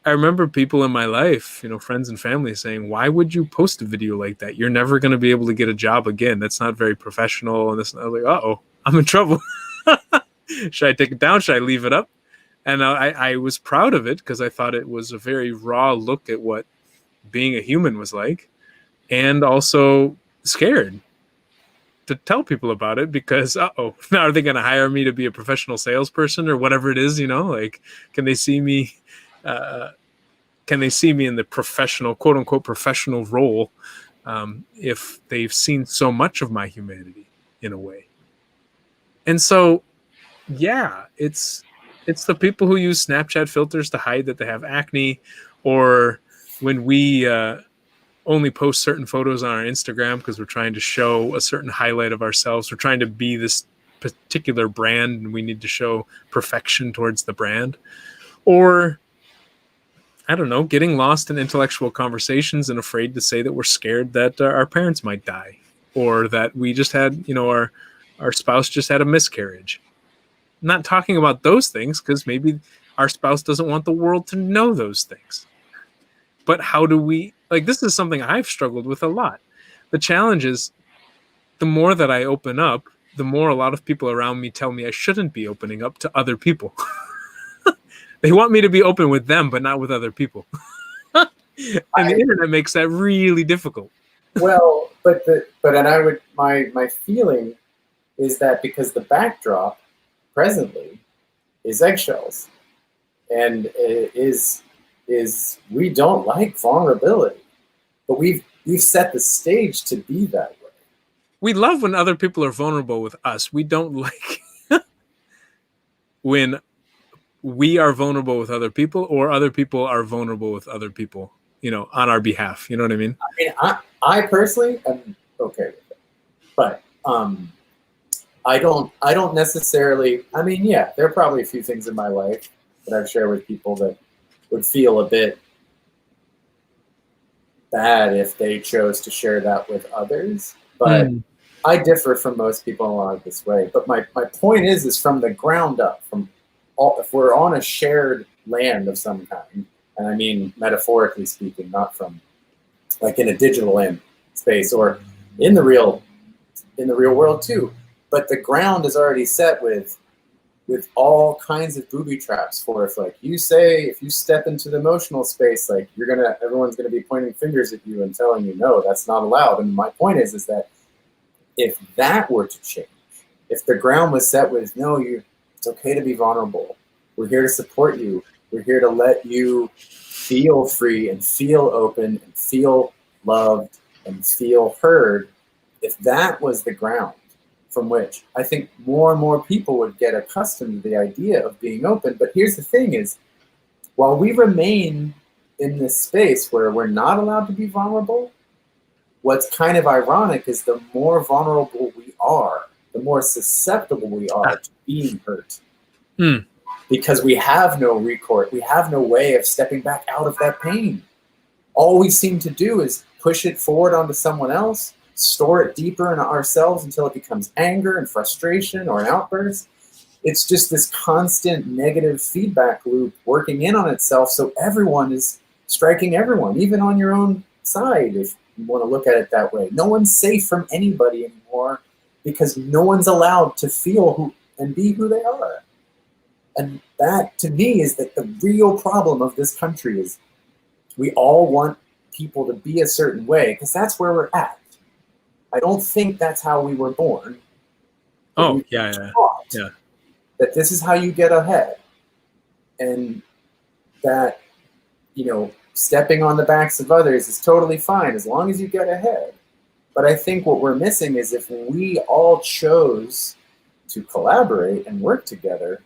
I remember people in my life, friends and family, saying, why would you post a video like that? You're never going to be able to get a job again. That's not very professional. And I was like, uh-oh, I'm in trouble. Should I take it down? Should I leave it up? And I was proud of it because I thought it was a very raw look at what being a human was like, and also scared to tell people about it because, now are they going to hire me to be a professional salesperson or whatever it is, like, can they see me can they see me in the professional, quote unquote, professional role if they've seen so much of my humanity in a way? And so, yeah, it's the people who use Snapchat filters to hide that they have acne, or when we only post certain photos on our Instagram because we're trying to show a certain highlight of ourselves. We're trying to be this particular brand and we need to show perfection towards the brand. Or, I don't know, getting lost in intellectual conversations and afraid to say that we're scared that our parents might die, or that we just had, our spouse just had a miscarriage. I'm not talking about those things because maybe our spouse doesn't want the world to know those things. But how do we, this is something I've struggled with a lot. The challenge is the more that I open up, the more a lot of people around me tell me I shouldn't be opening up to other people. They want me to be open with them, but not with other people. And the internet makes that really difficult. Well, my feeling is that because the backdrop presently is eggshells, and is we don't like vulnerability, but we've set the stage to be that way. We love when other people are vulnerable with us. We don't like when we are vulnerable with other people, or other people are vulnerable with other people, on our behalf. You know what I mean? I mean, I personally am okay with it, but I don't necessarily. I mean, yeah, there are probably a few things in my life that I've shared with people that would feel a bit bad if they chose to share that with others. But I differ from most people a lot this way. But my point is from the ground up, if we're on a shared land of some kind, and I mean metaphorically speaking, not from like in a digital land space or in the real world too, but the ground is already set with all kinds of booby traps for if you step into the emotional space, everyone's gonna be pointing fingers at you and telling you no, that's not allowed. And my point is that if that were to change, if the ground was set with no, it's okay to be vulnerable. We're here to support you. We're here to let you feel free and feel open and feel loved and feel heard. If that was the ground from which I think more and more people would get accustomed to the idea of being open. But here's the thing is, while we remain in this space where we're not allowed to be vulnerable, what's kind of ironic is the more vulnerable we are, the more susceptible we are to being hurt. Because we have no recourse. We have no way of stepping back out of that pain. All we seem to do is push it forward onto someone else, store it deeper in ourselves until it becomes anger and frustration or an outburst. It's just this constant negative feedback loop working in on itself. So everyone is striking everyone, even on your own side, if you want to look at it that way. No one's safe from anybody anymore because no one's allowed to feel who and be who they are. And that, to me, is that the real problem of this country is we all want people to be a certain way because that's where we're at. I don't think that's how we were born. Oh, yeah. That this is how you get ahead. And that, stepping on the backs of others is totally fine as long as you get ahead. But I think what we're missing is if we all chose to collaborate and work together,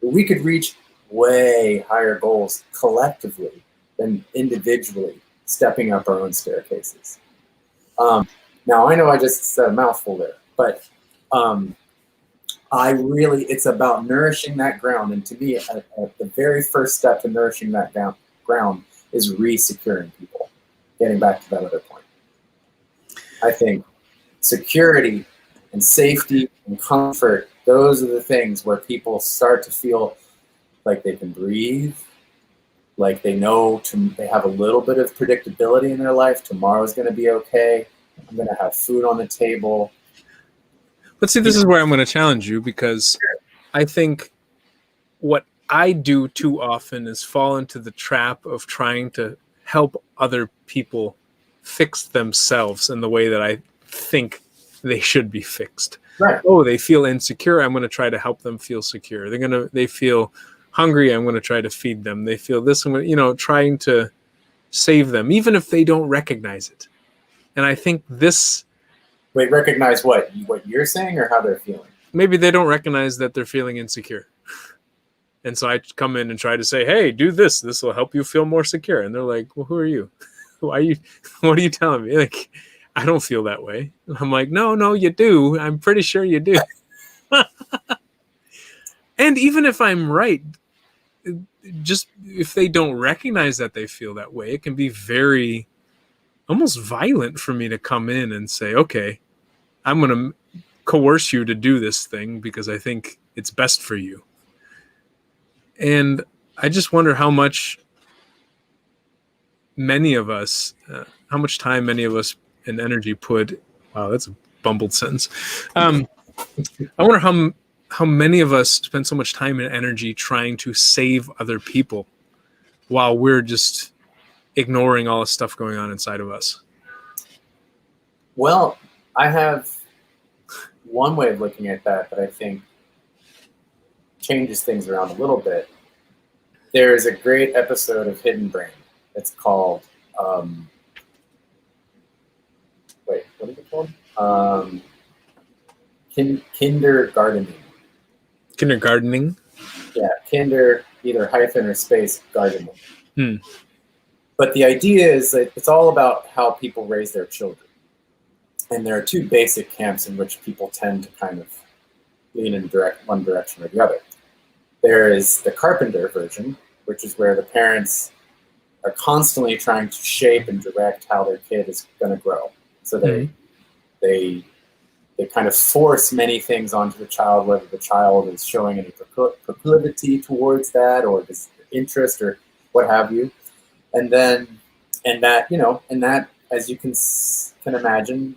we could reach way higher goals collectively than individually stepping up our own staircases. Now, I know I just said a mouthful there, but it's about nourishing that ground. And to me, the very first step to nourishing that ground is re-securing people, getting back to that other point. I think security and safety and comfort, those are the things where people start to feel like they can breathe, like they know they have a little bit of predictability in their life. Tomorrow's going to be okay. I'm going to have food on the table. But see, this is where I'm going to challenge you, because I think what I do too often is fall into the trap of trying to help other people fix themselves in the way that I think they should be fixed. Right. Oh, they feel insecure. I'm going to try to help them feel secure. They feel hungry, I'm going to try to feed them. They feel this, I'm going to, trying to save them, even if they don't recognize it. And I think this... Wait, recognize what you're saying or how they're feeling? Maybe they don't recognize that they're feeling insecure. And so I come in and try to say, hey, do this. This will help you feel more secure. And they're like, well, who are you? What are you telling me? Like, I don't feel that way. I'm like, no, you do. I'm pretty sure you do. And even if I'm right, just if they don't recognize that they feel that way, it can be very almost violent for me to come in and say, okay, I'm going to coerce you to do this thing because I think it's best for you. And I just wonder how much many of us, how much time many of us and energy put. Wow, that's a bumbled sentence. I wonder how many of us spend so much time and energy trying to save other people while we're just ignoring all the stuff going on inside of us. Well, I have one way of looking at that I think changes things around a little bit. There is a great episode of Hidden Brain. It's called, what is it called? Kindergartening. Kindergartening? Yeah, kinder, either hyphen or space, gardening. But the idea is that it's all about how people raise their children. And there are two basic camps in which people tend to kind of lean in one direction or the other. There is the carpenter version, which is where the parents are constantly trying to shape and direct how their kid is going to grow. So they kind of force many things onto the child, whether the child is showing any proclivity towards that or this interest or what have you. And that, as you can imagine,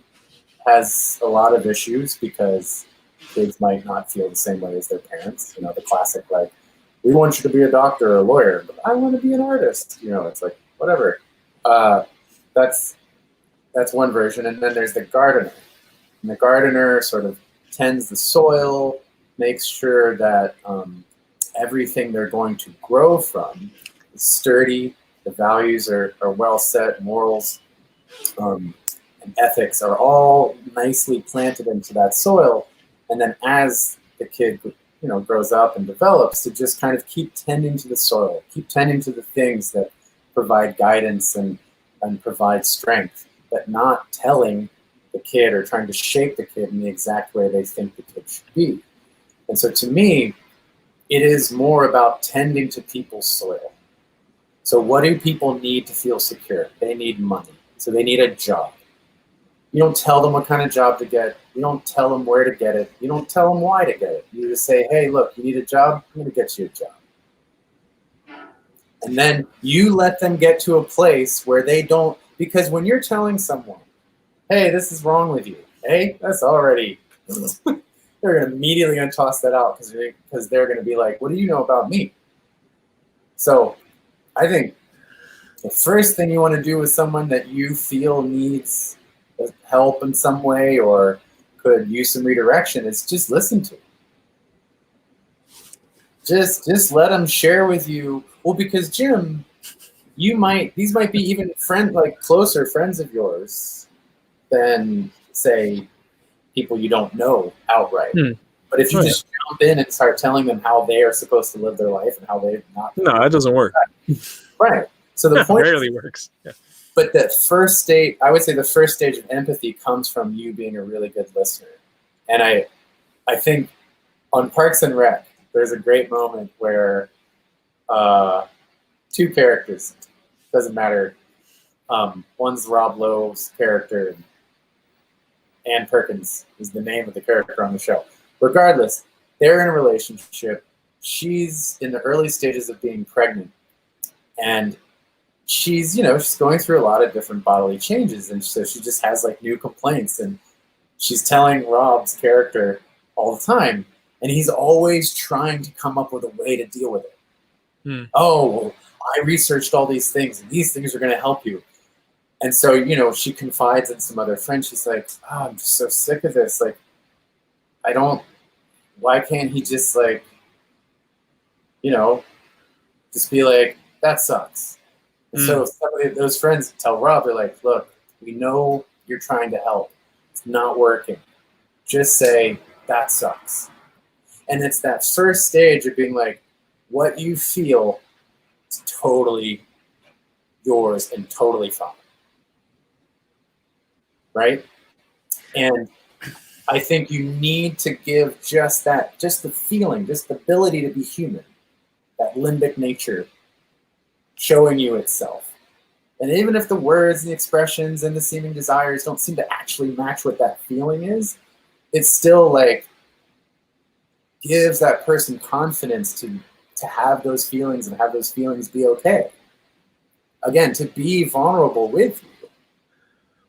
has a lot of issues because kids might not feel the same way as their parents. The classic, like, we want you to be a doctor or a lawyer, but I want to be an artist. It's like, whatever. That's one version. And then there's the gardener. And the gardener sort of tends the soil, makes sure that everything they're going to grow from is sturdy, the values are well set, morals and ethics are all nicely planted into that soil. And then as the kid grows up and develops, to just kind of keep tending to the soil, keep tending to the things that provide guidance and provide strength, but not telling the kid or trying to shape the kid in the exact way they think the kid should be. And so to me, it is more about tending to people's soil. So what do people need to feel secure? They need money. So they need a job. You don't tell them what kind of job to get. You don't tell them where to get it. You don't tell them why to get it. You just say, hey, look, you need a job? I'm going to get you a job. And then you let them get to a place where they don't, because when you're telling someone, hey, this is wrong with you, hey, that's already, they're going to immediately toss that out because they're going to be like, what do you know about me? So I think the first thing you want to do with someone that you feel needs help in some way or could use some redirection is just listen to them. Just let them share with you. Well, because Jim, these might be even closer friends of yours than, say, people you don't know outright. But if you just jump in and start telling them how they are supposed to live their life and how they're not, no, that doesn't work. Right. So the point rarely works. Yeah. But the first stage, I would say the first stage of empathy comes from you being a really good listener. And I think on Parks and Rec, there's a great moment where two characters, doesn't matter, one's Rob Lowe's character, and Ann Perkins is the name of the character on the show. Regardless, they're in a relationship. She's in the early stages of being pregnant. And she's going through a lot of different bodily changes, and so she just has new complaints, and she's telling Rob's character all the time, and he's always trying to come up with a way to deal with it. Oh, well, I researched all these things, and these things are going to help you. And so she confides in some other friend. She's like, oh, I'm just so sick of this. Why can't he just Just be like, that sucks. And so those friends tell Rob, they're like, look, we know you're trying to help. It's not working. Just say, that sucks. And it's that first stage of being like, what you feel is totally yours and totally fine. Right? And I think you need to give just that, just the feeling, just the ability to be human, that limbic nature showing you itself. And even if the words and the expressions and the seeming desires don't seem to actually match what that feeling is, it's still like gives that person confidence to have those feelings and have those feelings be okay. Again, to be vulnerable with you.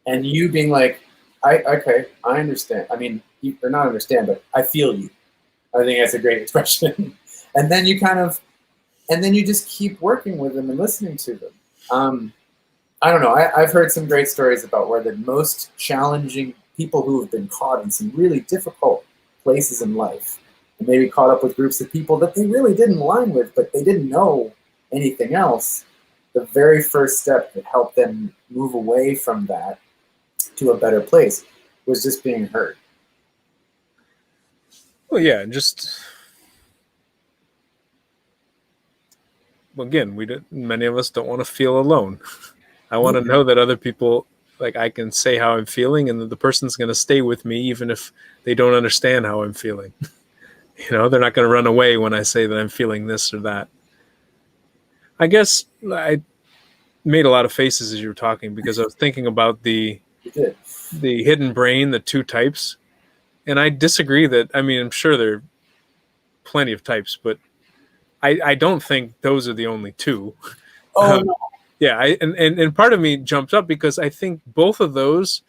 And you being like, okay, I understand. I mean, or not understand, but I feel you. I think that's a great expression. And then you just keep working with them and listening to them. I don't know. I've heard some great stories about where the most challenging people who have been caught in some really difficult places in life, and maybe caught up with groups of people that they really didn't align with, but they didn't know anything else. The very first step that helped them move away from that to a better place was just being heard. Well, yeah, again, many of us don't want to feel alone. I want to know that other people, like, I can say how I'm feeling and that the person's going to stay with me even if they don't understand how I'm feeling. They're not going to run away when I say that I'm feeling this or that. I guess I made a lot of faces as you were talking because I was thinking about the hidden brain, the two types. And I disagree I'm sure there are plenty of types, but I don't think those are the only two. No. Yeah, and part of me jumped up because I think both of those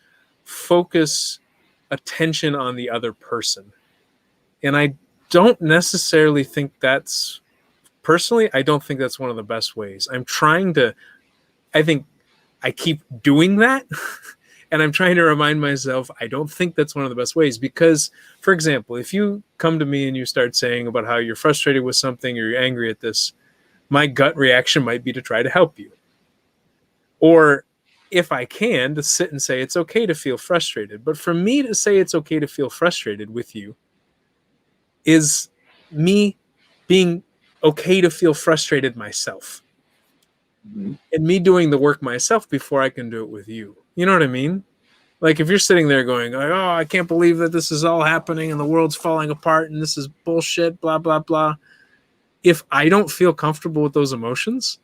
focus attention on the other person. And I don't necessarily think personally, I don't think that's one of the best ways. I think I keep doing that. And I'm trying to remind myself, I don't think that's one of the best ways. Because, for example, if you come to me and you start saying about how you're frustrated with something or you're angry at this, my gut reaction might be to try to help you. Or if I can, to sit and say, it's okay to feel frustrated. But for me to say it's okay to feel frustrated with you is me being okay to feel frustrated myself. Mm-hmm. And me doing the work myself before I can do it with you. You know what I mean? Like if you're sitting there going, oh, I can't believe that this is all happening and the world's falling apart and this is bullshit, blah, blah, blah. If I don't feel comfortable with those emotions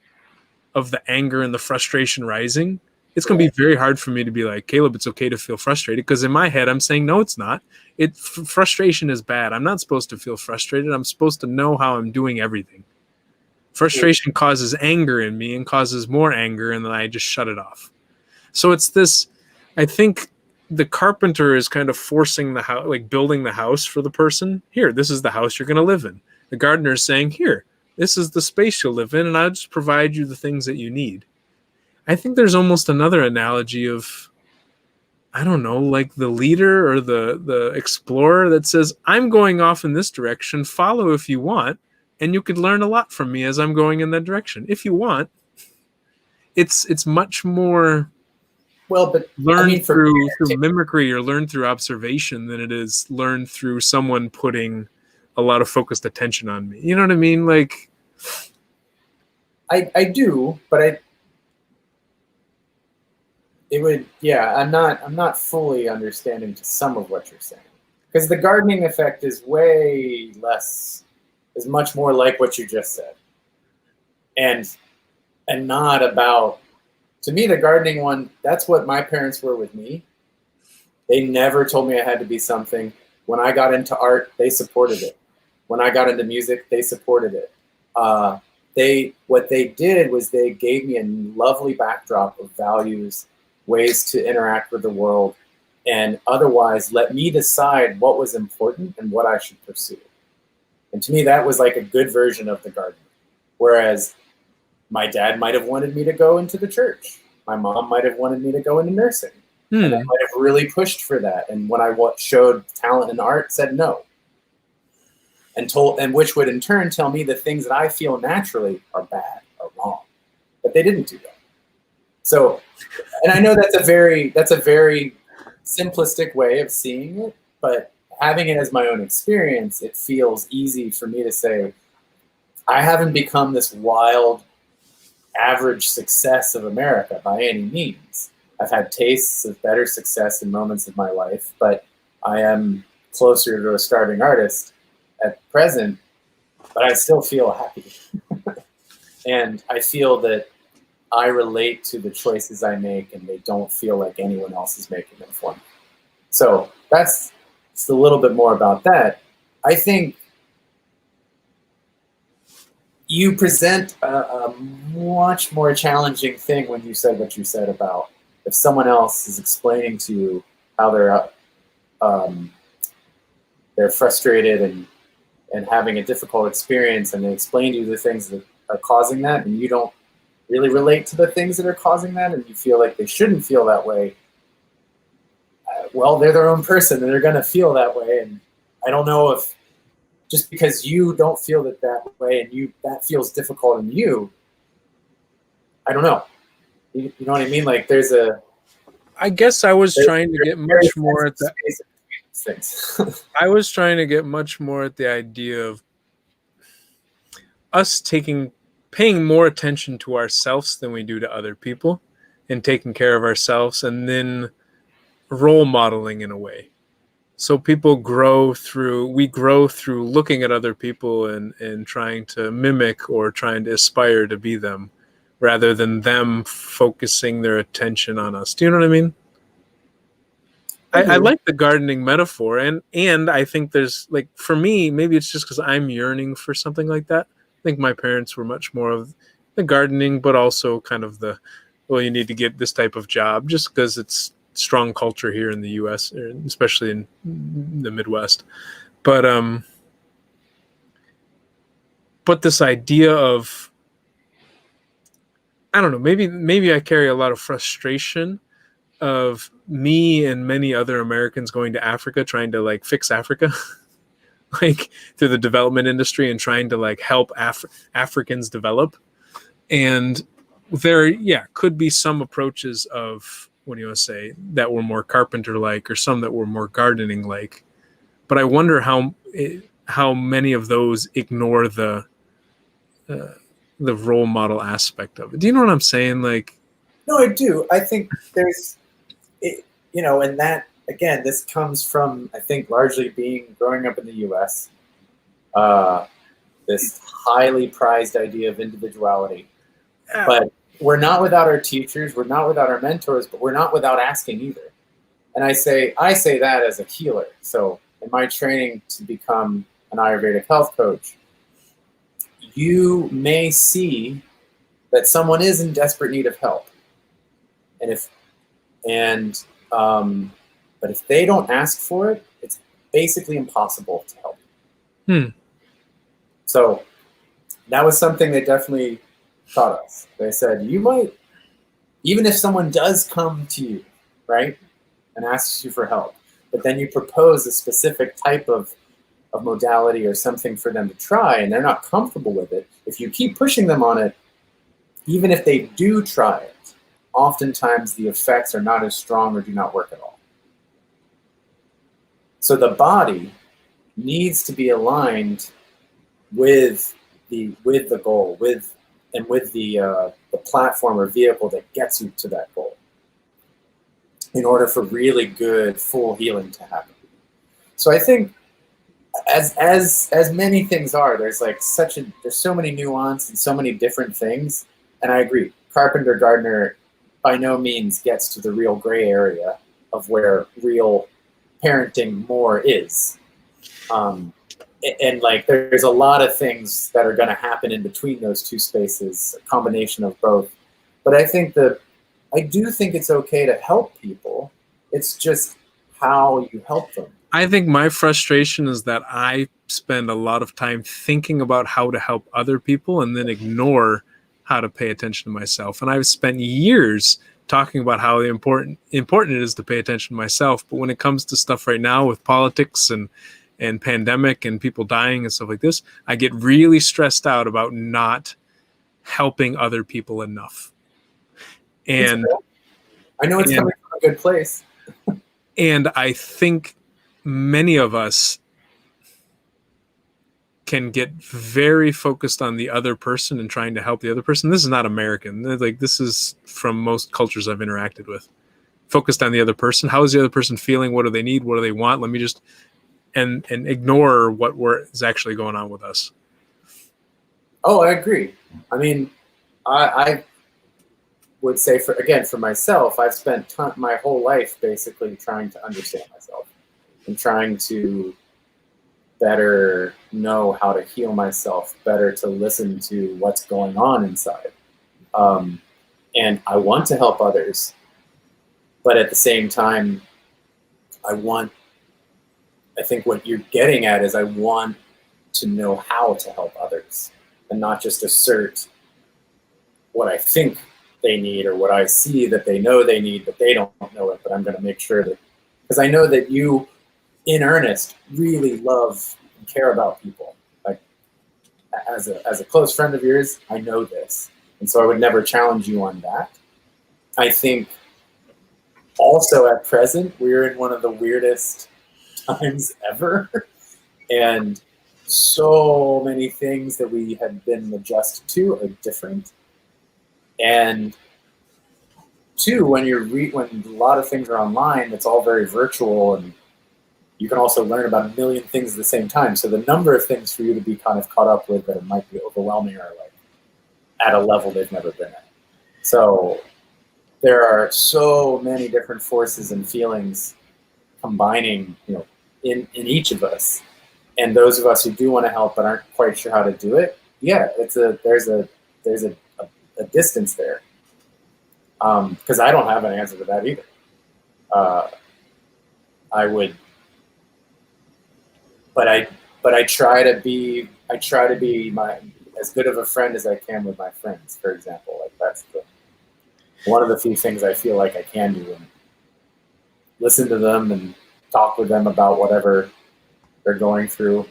of the anger and the frustration rising, it's going to be very hard for me to be like, Caleb, it's okay to feel frustrated. Because in my head, I'm saying, no, it's not. Frustration is bad. I'm not supposed to feel frustrated. I'm supposed to know how I'm doing everything. Frustration causes anger in me and causes more anger, and then I just shut it off. So it's this, I think the carpenter is kind of forcing the house, like building the house for the person. Here, this is the house you're going to live in. The gardener is saying, here, this is the space you'll live in, and I'll just provide you the things that you need. I think there's almost another analogy of, I don't know, like the leader or the explorer that says, I'm going off in this direction, follow if you want, and you could learn a lot from me as I'm going in that direction. If you want, it's much more learned through mimicry or learned through observation than it is learned through someone putting a lot of focused attention on me. You know what I mean? Like, I do, but I'm not fully understanding to some of what you're saying, because the gardening effect is much more like what you just said, and not about, to me, the gardening one, that's what my parents were with me. They never told me I had to be something. When I got into art, they supported it. When I got into music, they supported it. What they did was they gave me a lovely backdrop of values, ways to interact with the world, and otherwise let me decide what was important and what I should pursue. And to me, that was like a good version of the garden. Whereas my dad might have wanted me to go into the church. My mom might have wanted me to go into nursing. And I might have really pushed for that. And when I showed talent in art, said no. and which would in turn tell me the things that I feel naturally are bad, are wrong. But they didn't do that. So, and I know that's a very simplistic way of seeing it, but having it as my own experience, it feels easy for me to say, I haven't become this wild average success of America by any means. I've had tastes of better success in moments of my life, but I am closer to a starving artist at present, but I still feel happy. And I feel that I relate to the choices I make and they don't feel like anyone else is making them for me. So that's just a little bit more about that. I think you present a much more challenging thing when you said what you said about if someone else is explaining to you how they're frustrated and having a difficult experience, and they explain to you the things that are causing that, and you don't really relate to the things that are causing that, and you feel like they shouldn't feel that way. Well, they're their own person, and they're going to feel that way. And I don't know if just because you don't feel that way and that feels difficult in you, I don't know. You know what I mean? Like I guess I was trying to get much more at that. Things. I was trying to get much more at the idea of us paying more attention to ourselves than we do to other people, and taking care of ourselves, and then role modeling in a way. So we grow through looking at other people and trying to mimic or trying to aspire to be them, rather than them focusing their attention on us. Do you know what I mean? I like the gardening metaphor, and I think there's, like, for me, maybe it's just because I'm yearning for something like that. I think my parents were much more of the gardening, but also kind of well, you need to get this type of job, just because it's strong culture here in the U.S., especially in the Midwest. But this idea of, I don't know, maybe I carry a lot of frustration of me and many other Americans going to Africa, trying to like fix Africa, like through the development industry, and trying to like help Africans develop. And there, could be some approaches of, what do you want to say, that were more carpenter-like, or some that were more gardening-like. But I wonder how many of those ignore the role model aspect of it. Do you know what I'm saying? Like, no, I do. I think there's, and that, again, this comes from, I think, largely growing up in the U.S., this highly prized idea of individuality. But we're not without our teachers, we're not without our mentors, but we're not without asking either. And I say that as a healer. So in my training to become an Ayurvedic health coach, you may see that someone is in desperate need of help. But if they don't ask for it, it's basically impossible to help. So that was something they definitely taught us. They said, you might, even if someone does come to you, right, and asks you for help, but then you propose a specific type of modality or something for them to try, and they're not comfortable with it, if you keep pushing them on it, even if they do try it, oftentimes the effects are not as strong or do not work at all. So the body needs to be aligned with the goal, with the platform or vehicle that gets you to that goal, in order for really good full healing to happen. So I think, as many things are, there's so many nuance and so many different things. And I agree, carpenter gardener by no means gets to the real gray area of where real parenting more is. And like, there's a lot of things that are going to happen in between those two spaces, a combination of both. But I do think it's okay to help people. It's just how you help them. I think my frustration is that I spend a lot of time thinking about how to help other people and then ignore how to pay attention to myself. And I've spent years talking about how important it is to pay attention to myself. But when it comes to stuff right now with politics and and pandemic and people dying and stuff like this, I get really stressed out about not helping other people enough. And I know it's coming from a good place. And I think many of us can get very focused on the other person and trying to help the other person. This is not American. Like, this is from most cultures I've interacted with. Focused on the other person. How is the other person feeling? What do they need? What do they want? Let me just and ignore what is actually going on with us. Oh, I agree. I mean, I would say for myself, I've spent my whole life basically trying to understand myself and trying to better know how to heal myself, better to listen to what's going on inside. And I want to help others, but at the same time, I think what you're getting at is I want to know how to help others and not just assert what I think they need or what I see that they know they need, but they don't know it. But I'm going to make sure that, because I know that you, in earnest, really love and care about people. Like, as a close friend of yours, I know this. And so I would never challenge you on that. I think also at present, we're in one of the weirdest times ever. And so many things that we had been adjusted to are different. And two, when a lot of things are online, it's all very virtual, and you can also learn about a million things at the same time. So the number of things for you to be kind of caught up with that it might be overwhelming are like at a level they've never been at. So there are so many different forces and feelings combining, in each of us. And those of us who do want to help but aren't quite sure how to do it, yeah, there's a distance there. Because I don't have an answer to that either. But I try to be as good of a friend as I can with my friends, for example. Like, that's one of the few things I feel like I can do, and listen to them and talk with them about whatever they're going through.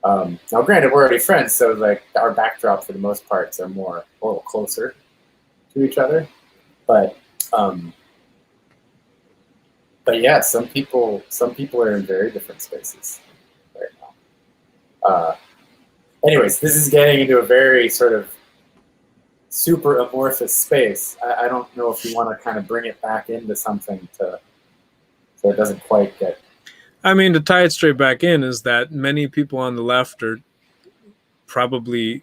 Now, granted, we're already friends, so like our backdrop for the most parts are a little closer to each other. But yeah, some people are in very different spaces right now. Anyways, this is getting into a very sort of super amorphous space. I don't know if you want to kind of bring it back into something so it doesn't quite get. I mean, to tie it straight back in is that many people on the left are probably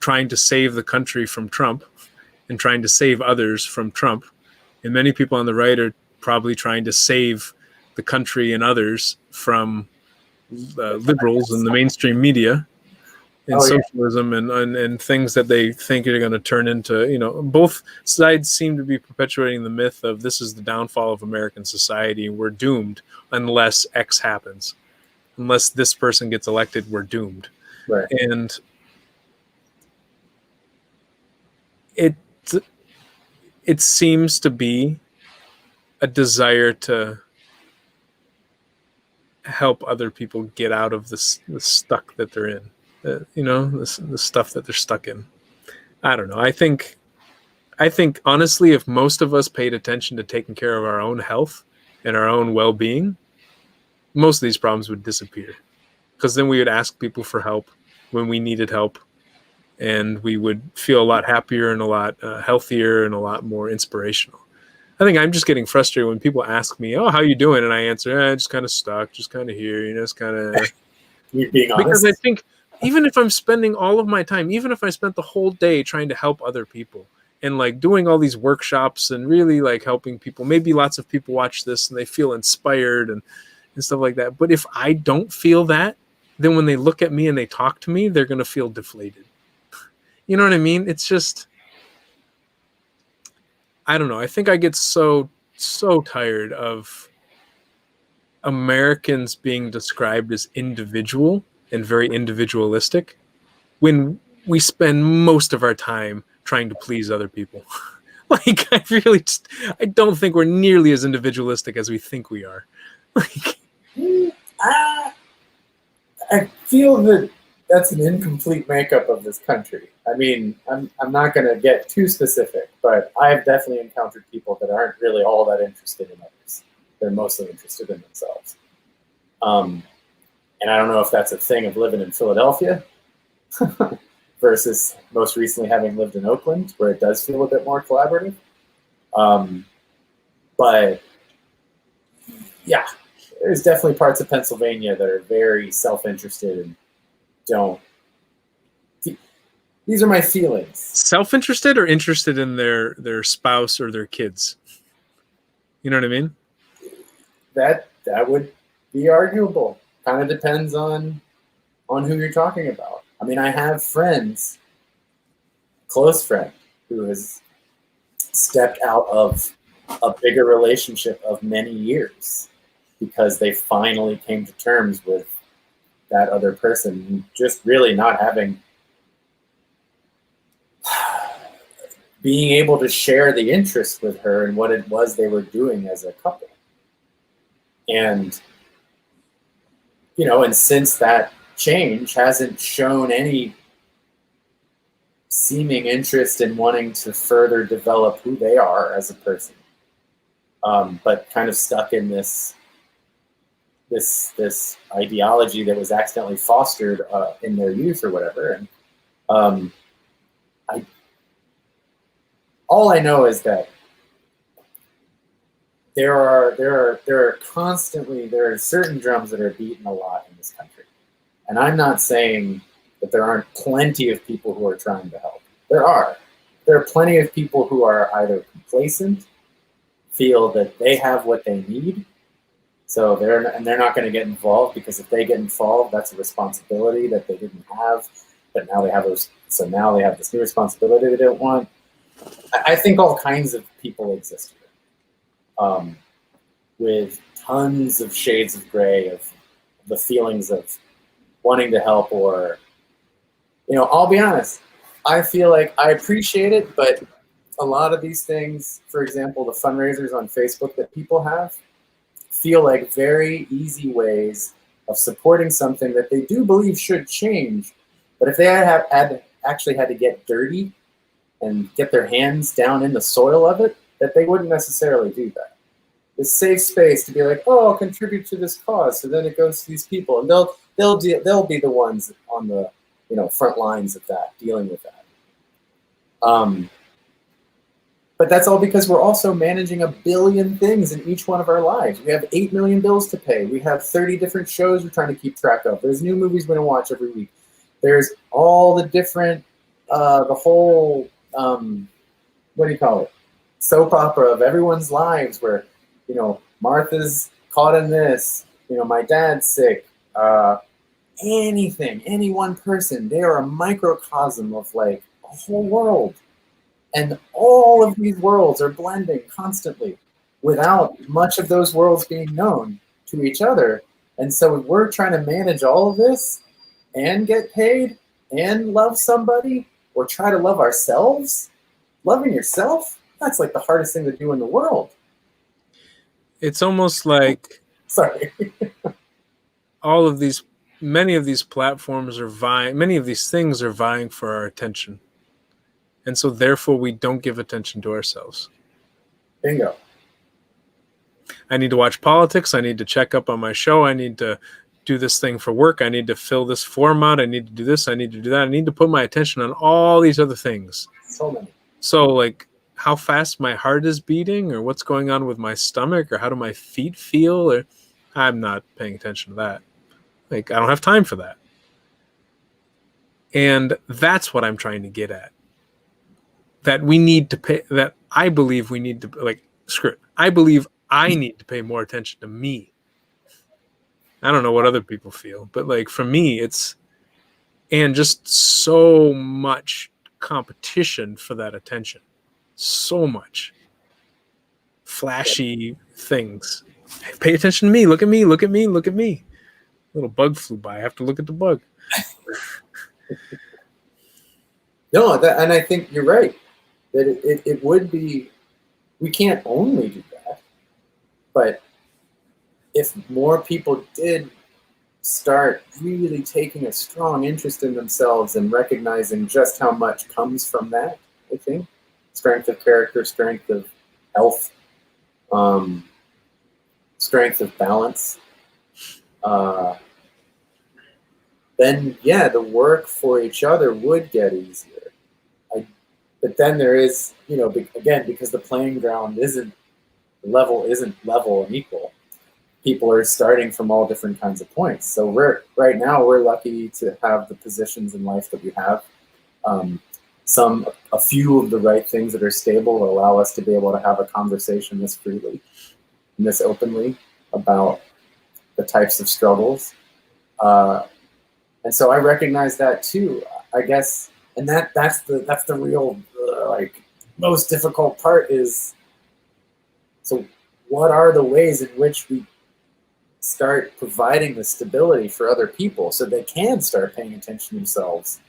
trying to save the country from Trump and trying to save others from Trump. And many people on the right are probably trying to save the country and others from liberals and the mainstream media and socialism and things that they think are going to turn into, both sides seem to be perpetuating the myth of this is the downfall of American society and we're doomed unless X happens. Unless this person gets elected, we're doomed. Right. And it seems to be a desire to help other people get out of the stuck that they're in. The stuff that they're stuck in. I don't know. I think honestly, if most of us paid attention to taking care of our own health and our own well-being, most of these problems would disappear. Because then we would ask people for help when we needed help, and we would feel a lot happier and a lot healthier and a lot more inspirational. I think I'm just getting frustrated when people ask me, "Oh, how you doing?" and I answer, "Just kind of stuck, just kind of here, it's kind of." You're being honest. Because I think even if I'm spending all of my time, even if I spent the whole day trying to help other people and like doing all these workshops and really like helping people, maybe lots of people watch this and they feel inspired and stuff like that. But if I don't feel that, then when they look at me and they talk to me, they're going to feel deflated. You know what I mean? It's just, I don't know. I think I get so tired of Americans being described as individual and very individualistic when we spend most of our time trying to please other people. Like, I don't think we're nearly as individualistic as we think we are. Like, I feel that that's an incomplete makeup of this country. I mean, I'm not going to get too specific, but I've definitely encountered people that aren't really all that interested in others. They're mostly interested in themselves. And I don't know if that's a thing of living in Philadelphia versus most recently having lived in Oakland, where it does feel a bit more collaborative. But yeah, there's definitely parts of Pennsylvania that are very self-interested and don't. These are my feelings. Self-interested or interested in their spouse or their kids? You know what I mean? That would be arguable. Kind of depends on who you're talking about. I mean, I have friends, close friend, who has stepped out of a bigger relationship of many years because they finally came to terms with that other person just really not having, being able to share the interest with her and what it was they were doing as a couple. And, you know, and since that change hasn't shown any seeming interest in wanting to further develop who they are as a person, but kind of stuck in this ideology that was accidentally fostered in their youth or whatever. And all I know is that there are certain drums that are beaten a lot in this country. And I'm not saying that there aren't plenty of people who are trying to help. There are. There are plenty of people who are either complacent, feel that they have what they need, so they're not going to get involved, because if they get involved, that's a responsibility that they didn't have, but now they have so now they have this new responsibility they don't want. I think all kinds of people exist here, with tons of shades of gray of the feelings of wanting to help, or, you know, I'll be honest, I feel like I appreciate it, but a lot of these things, for example, the fundraisers on Facebook that people have, feel like very easy ways of supporting something that they do believe should change. But if they actually had to get dirty and get their hands down in the soil of it, that they wouldn't necessarily do that. This safe space to be like, oh, I'll contribute to this cause, so then it goes to these people, and they'll be the ones on the, you know, front lines of that, dealing with that. But that's all because we're also managing a billion things in each one of our lives. We have 8 million bills to pay. We have 30 different shows we're trying to keep track of. There's new movies we're going to watch every week. There's all the different, the whole, what do you call it? Soap opera of everyone's lives where, you know, Martha's caught in this, you know, my dad's sick, anything, any one person, they are a microcosm of like a whole world. And all of these worlds are blending constantly without much of those worlds being known to each other. And so we're trying to manage all of this and get paid and love somebody, or try to love ourselves. Loving yourself, that's like the hardest thing to do in the world. It's almost like sorry. Many of these platforms are vying, many of these things are vying for our attention. And so therefore we don't give attention to ourselves. Bingo. I need to watch politics. I need to check up on my show. I need to do this thing for work. I need to fill this form out. I need to do this. I need to do that. I need to put my attention on all these other things. So many. So like how fast my heart is beating, or what's going on with my stomach, or how do my feet feel, or I'm not paying attention to that. Like I don't have time for that. And that's what I'm trying to get at. That we need to pay, that I believe we need to, like, screw it. I believe I need to pay more attention to me. I don't know what other people feel, but like for me, it's, and just so much competition for that attention. So much flashy things. Pay attention to me. Look at me. Look at me. Look at me. A little bug flew by. I have to look at the bug. No, and I think you're right. That it would be, we can't only do that, but if more people did start really taking a strong interest in themselves and recognizing just how much comes from that, I think. Strength of character, strength of health, strength of balance. Then, yeah, the work for each other would get easier. But then there is, again, because the playing ground isn't level and equal. People are starting from all different kinds of points. So right now we're lucky to have the positions in life that we have. A few of the right things that are stable will allow us to be able to have a conversation this freely and this openly about the types of struggles. And so I recognize that too, I guess. And that's the real most difficult part is, so what are the ways in which we start providing the stability for other people so they can start paying attention to themselves?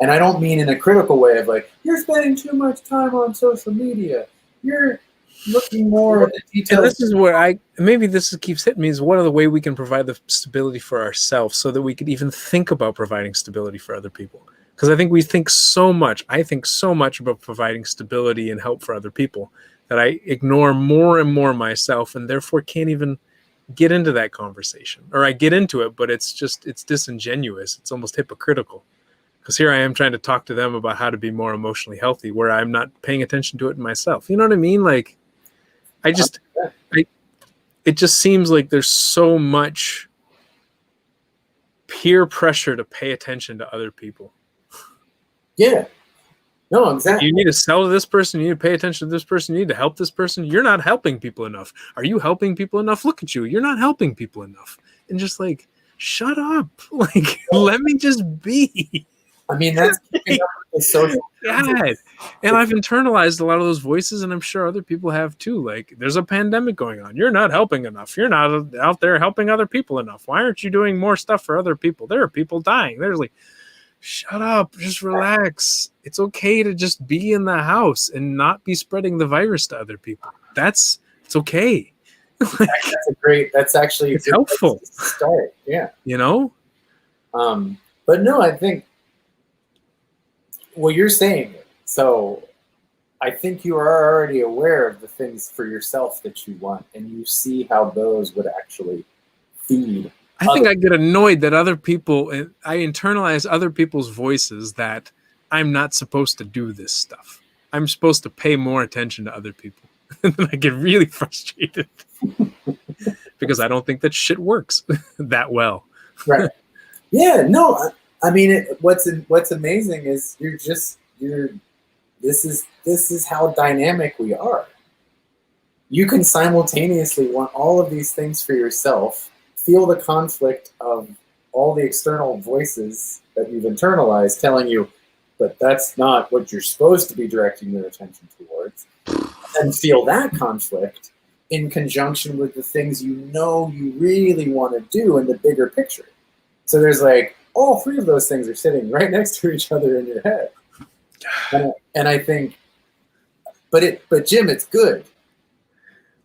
And I don't mean in a critical way of like, you're spending too much time on social media, you're looking more at the details. And this is where maybe this keeps hitting me, is what are the way we can provide the stability for ourselves so that we could even think about providing stability for other people. Because I think I think so much about providing stability and help for other people that I ignore more and more myself, and therefore can't even get into that conversation. Or I get into it, but it's disingenuous. It's almost hypocritical. Because here I am trying to talk to them about how to be more emotionally healthy, where I'm not paying attention to it myself. You know what I mean? Like, it just seems like there's so much peer pressure to pay attention to other people. Yeah. No, exactly. You need to sell to this person. You need to pay attention to this person. You need to help this person. You're not helping people enough. Are you helping people enough? Look at you. You're not helping people enough. And just like, shut up. Like, let me just be. I mean, that's keeping up with the social. God. And I've internalized a lot of those voices, and I'm sure other people have too. Like, there's a pandemic going on. You're not helping enough. You're not out there helping other people enough. Why aren't you doing more stuff for other people? There are people dying. There's like, shut up. Just relax. It's okay to just be in the house and not be spreading the virus to other people. It's okay. That's actually it's helpful. Start. Yeah. But no, I think what you're saying. So I think you are already aware of the things for yourself that you want, and you see how those would actually feed. I think I get annoyed that other people, I internalize other people's voices that I'm not supposed to do this stuff. I'm supposed to pay more attention to other people. And I get really frustrated because I don't think that shit works that well. Right. Yeah, no, I mean, what's amazing is this is how dynamic we are. You can simultaneously want all of these things for yourself, feel the conflict of all the external voices that you've internalized telling you, but that's not what you're supposed to be directing your attention towards, and feel that conflict in conjunction with the things you really want to do in the bigger picture. So there's like, all three of those things are sitting right next to each other in your head. And I think, but Jim, it's good.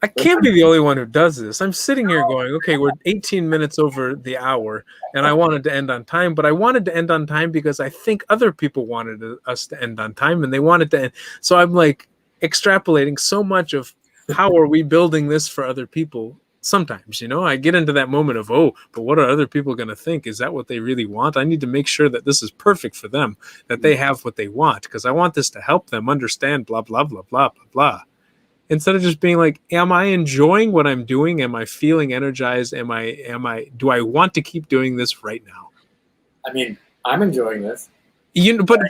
I can't be the only one who does this. I'm sitting here going, okay, we're 18 minutes over the hour, and I wanted to end on time, but I wanted to end on time because I think other people wanted us to end on time, and they wanted to end. So I'm like extrapolating so much of how are we building this for other people. Sometimes, I get into that moment of, but what are other people going to think? Is that what they really want? I need to make sure that this is perfect for them, that they have what they want, because I want this to help them understand blah, blah, blah, blah, blah, blah. Instead of just being like, am I enjoying what I'm doing? Am I feeling energized? Do I want to keep doing this right now? I mean, I'm enjoying this. But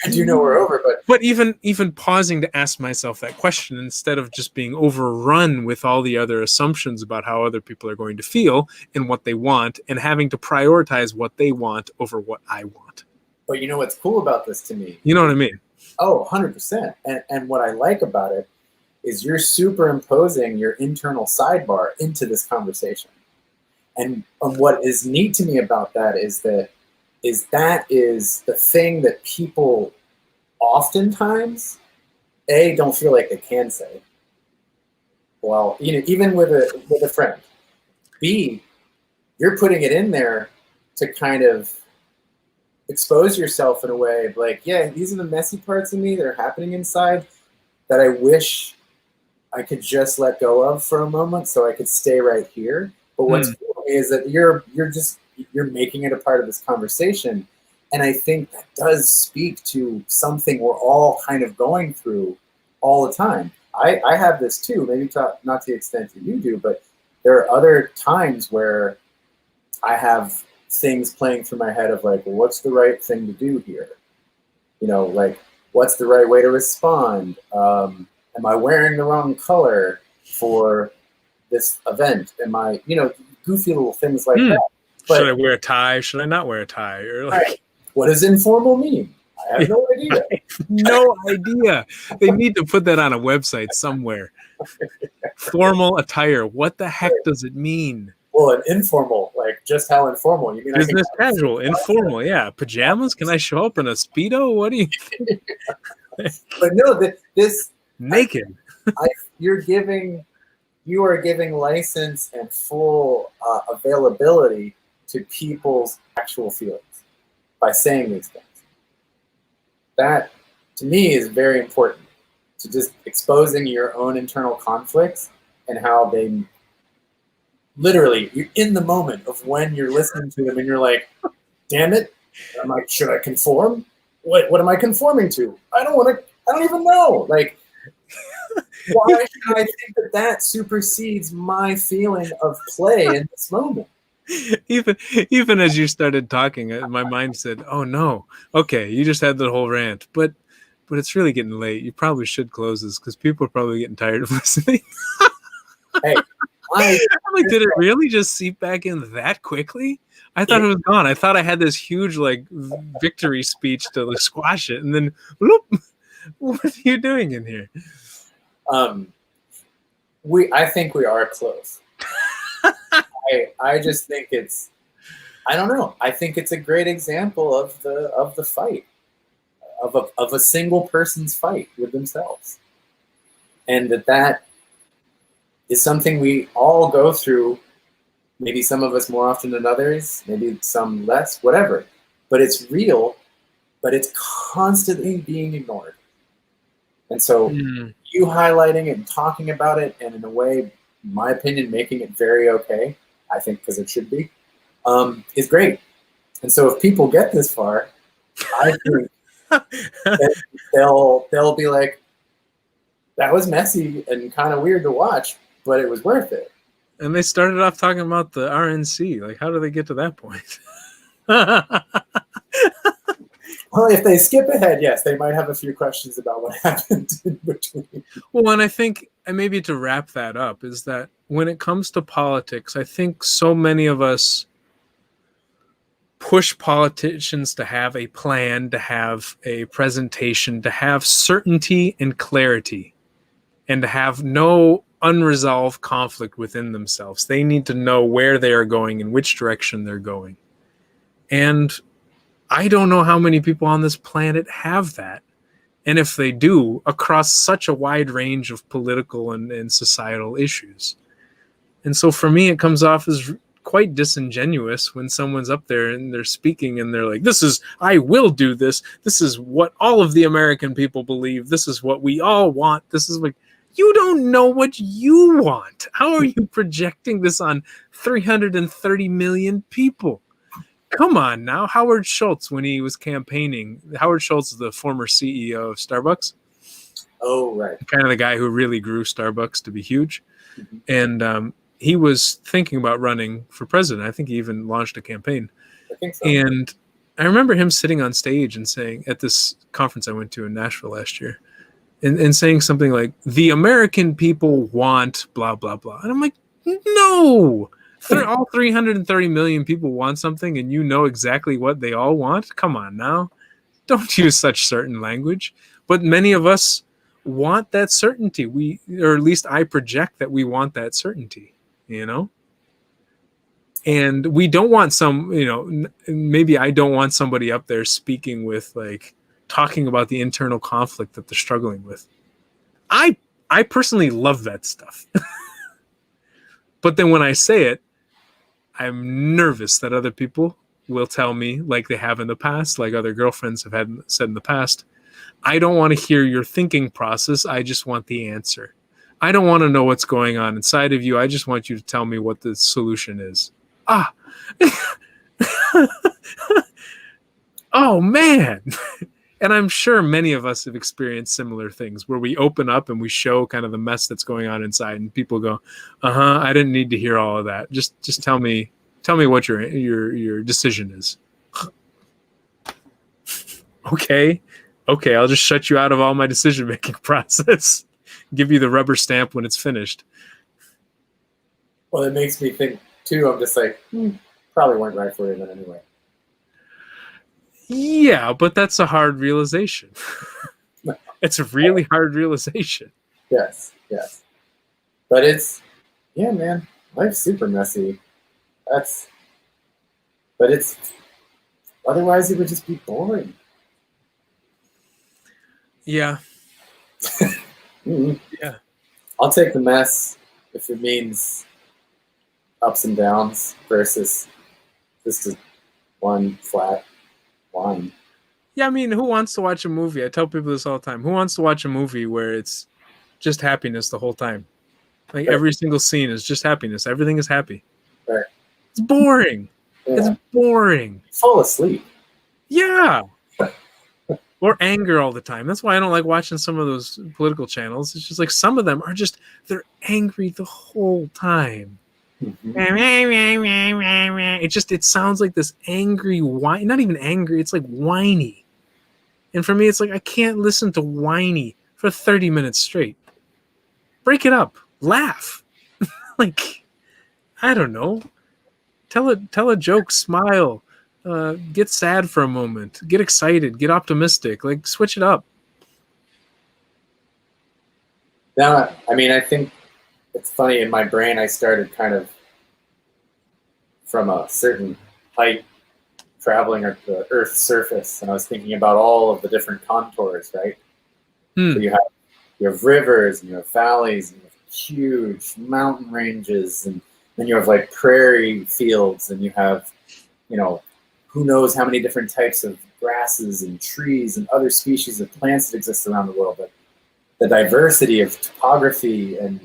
I do know we're over, but even pausing to ask myself that question instead of just being overrun with all the other assumptions about how other people are going to feel and what they want, and having to prioritize what they want over what I want. But you know what's cool about this to me? You know what I mean? Oh, 100%. And what I like about it is you're superimposing your internal sidebar into this conversation. And what is neat to me about that is that is the thing that people oftentimes don't feel like they can say. Well, even with a friend. B, you're putting it in there to kind of expose yourself in a way of like, yeah, these are the messy parts of me that are happening inside that I wish I could just let go of for a moment so I could stay right here. But what's cool is that you're making it a part of this conversation. And I think that does speak to something we're all kind of going through all the time. I have this too, maybe not to the extent that you do, but there are other times where I have things playing through my head of like, well, what's the right thing to do here? You know, like, what's the right way to respond? Am I wearing the wrong color for this event? Am I, you know, goofy little things like that. But, should I wear a tie? Should I not wear a tie? Or like, right. What does informal mean? I have no idea. No idea. They need to put that on a website somewhere. Formal attire. What the heck does it mean? Well, an informal, like just how informal? You mean business casual, informal, yeah. Pajamas? Can I show up in a Speedo? What do you think? But no, this naked. You are giving license and full availability to people's actual feelings by saying these things. That, to me, is very important, to just exposing your own internal conflicts and how they literally, you're in the moment of when you're listening to them and you're like, damn it, should I conform? What am I conforming to? I don't even know. Like, why should I think that supersedes my feeling of play in this moment? Even as you started talking, my mind said, "Oh no, okay, you just had the whole rant." But it's really getting late. You probably should close this because people are probably getting tired of listening. Hey, did it really just seep back in that quickly? I thought it was gone. I thought I had this huge like victory speech to like, squash it, and then whoop, what are you doing in here? I think we are close. I just think I don't know. I think it's a great example of the fight, of a single person's fight with themselves. And that is something we all go through, maybe some of us more often than others, maybe some less, whatever. But it's real, but it's constantly being ignored. And so you highlighting it and talking about it, and in a way, in my opinion, making it very okay, I think because it should be, is great. And so if people get this far, I think they'll be like, that was messy and kind of weird to watch, but it was worth it. And they started off talking about the RNC. Like, how do they get to that point? Well, if they skip ahead, yes, they might have a few questions about what happened in between. Well, and I think, and maybe to wrap that up, is that when it comes to politics, I think so many of us push politicians to have a plan, to have a presentation, to have certainty and clarity, and to have no unresolved conflict within themselves. They need to know where they are going and which direction they're going. And I don't know how many people on this planet have that. And if they do, across such a wide range of political and societal issues. And so for me, it comes off as quite disingenuous when someone's up there and they're speaking and they're like, I will do this. This is what all of the American people believe. This is what we all want. This is like, you don't know what you want. How are you projecting this on 330 million people? Come on now. Howard Schultz, when he was campaigning, Howard Schultz is the former CEO of Starbucks. Oh, right. Kind of the guy who really grew Starbucks to be huge. Mm-hmm. And he was thinking about running for president. I think he even launched a campaign. I think so. And I remember him sitting on stage and saying, at this conference I went to in Nashville last year, and saying something like, the American people want blah, blah, blah. And I'm like, no. All 330 million people want something and you know exactly what they all want? Come on now. Don't use such certain language. But many of us want that certainty. Or at least I project that we want that certainty, you know? And we don't want maybe I don't want somebody up there speaking with like talking about the internal conflict that they're struggling with. I personally love that stuff. But then when I say it, I'm nervous that other people will tell me, like they have in the past, like other girlfriends have had said in the past, I don't want to hear your thinking process. I just want the answer. I don't want to know what's going on inside of you. I just want you to tell me what the solution is. Ah. Oh, man. And I'm sure many of us have experienced similar things where we open up and we show kind of the mess that's going on inside, and people go, I didn't need to hear all of that. Just tell me what your decision is. Okay, I'll just shut you out of all my decision-making process. Give you the rubber stamp when it's finished. Well, it makes me think too. I'm just like, probably weren't right for you then anyway. Yeah, but that's a hard realization. It's a really hard realization. Yes. But it's, yeah, man, life's super messy. But it's, otherwise it would just be boring. Yeah. Mm-hmm. Yeah. I'll take the mess if it means ups and downs versus just a one flat line. Yeah, I mean, who wants to watch a movie? I tell people this all the time. Who wants to watch a movie where it's just happiness the whole time? Like right. Every single scene is just happiness. Everything is happy. Right. It's boring. Yeah. It's boring. Fall asleep. Yeah. Or anger all the time. That's why I don't like watching some of those political channels. It's just like some of them are just, they're angry the whole time. Mm-hmm. It sounds like this angry whine. Not even angry, it's like whiny. And for me, it's like I can't listen to whiny for 30 minutes straight. Break it up. Laugh. Like, I don't know. Tell a joke, smile. Get sad for a moment. Get excited. Get optimistic. Like, switch it up. Now, I mean, I think it's funny. In my brain, I started kind of from a certain height traveling at the Earth's surface, and I was thinking about all of the different contours, right? So you have rivers, and you have valleys, and you have huge mountain ranges, and then you have like prairie fields, and you have, who knows how many different types of grasses and trees and other species of plants that exist around the world. But the diversity of topography and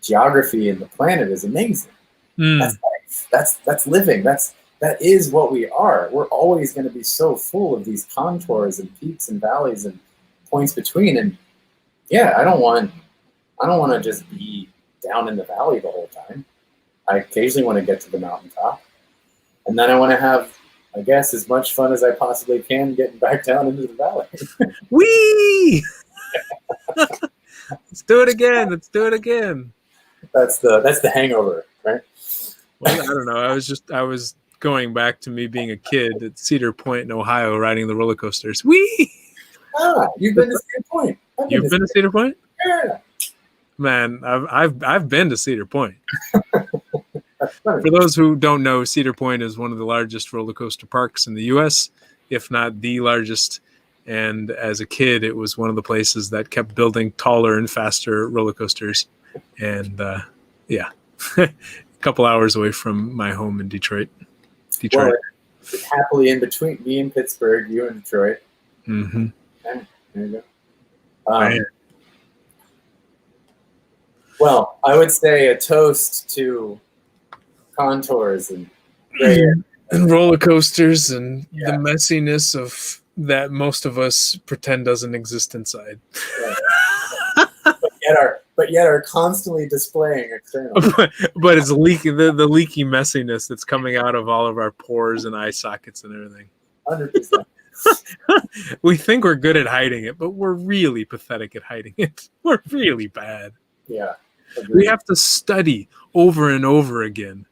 geography in the planet is amazing. That's life. That's living. That is what we are. We're always going to be so full of these contours and peaks and valleys and points between. And yeah, I don't want to just be down in the valley the whole time. I occasionally want to get to the mountaintop, and then I want to have, I guess, as much fun as I possibly can getting back down into the valley. Whee! Let's do it again. That's the hangover, right? Well, I don't know. I was going back to me being a kid at Cedar Point in Ohio, riding the roller coasters. Whee! You've been to Cedar Point. You've been to Cedar Point? Yeah. Man, I've been to Cedar Point. For those who don't know, Cedar Point is one of the largest roller coaster parks in the U.S., if not the largest. And as a kid, it was one of the places that kept building taller and faster roller coasters. And a couple hours away from my home in Detroit. Well, happily in between me and Pittsburgh, you and Detroit. Mm-hmm. Okay, there you go. Well, I would say a toast to contours and roller coasters and the messiness of that most of us pretend doesn't exist inside. Right. but yet are constantly displaying externally. But it's leaky, the leaky messiness that's coming out of all of our pores and eye sockets and everything. 100%. We think we're good at hiding it, but we're really pathetic at hiding it. We're really bad. Yeah. We have to study over and over again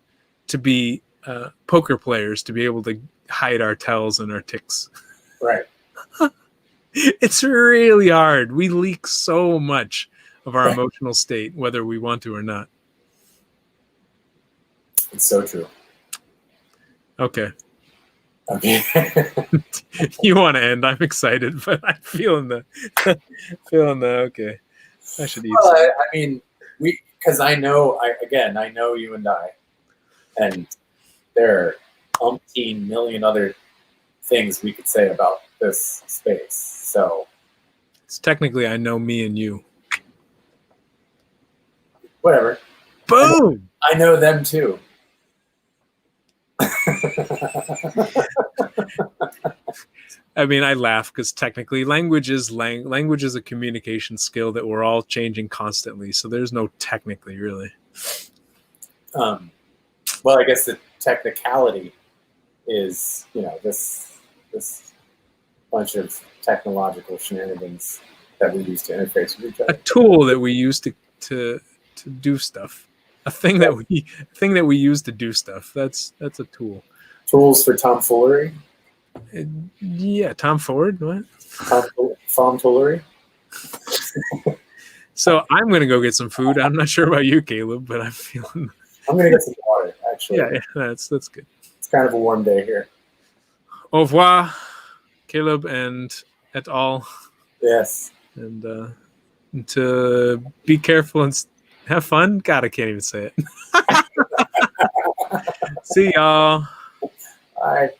to be poker players, to be able to hide our tells and our ticks. Right. It's really hard. We leak so much of our emotional state, whether we want to or not. It's so true. Okay. You want to end? I'm excited, but I'm feeling the okay. I should eat. Well, I mean, because I know you and I, And there are umpteen million other things we could say about this space. So it's technically I know me and you. Whatever. Boom! I know them too. I mean, I laugh because technically language is a communication skill that we're all changing constantly. So there's no technically really. Well, I guess the technicality is, this bunch of technological shenanigans that we use to interface with each other. A tool that we use to do stuff. A thing that we use to do stuff. That's a tool. Tools for tomfoolery. Yeah, Tom Ford. What? Tomfoolery. So I'm gonna go get some food. I'm not sure about you, Caleb, but I'm feeling. I'm gonna get some water. Actually. Yeah, that's good. It's kind of a warm day here. Au revoir, Caleb and et al. Yes. And to be careful and have fun. God, I can't even say it. See y'all. Bye.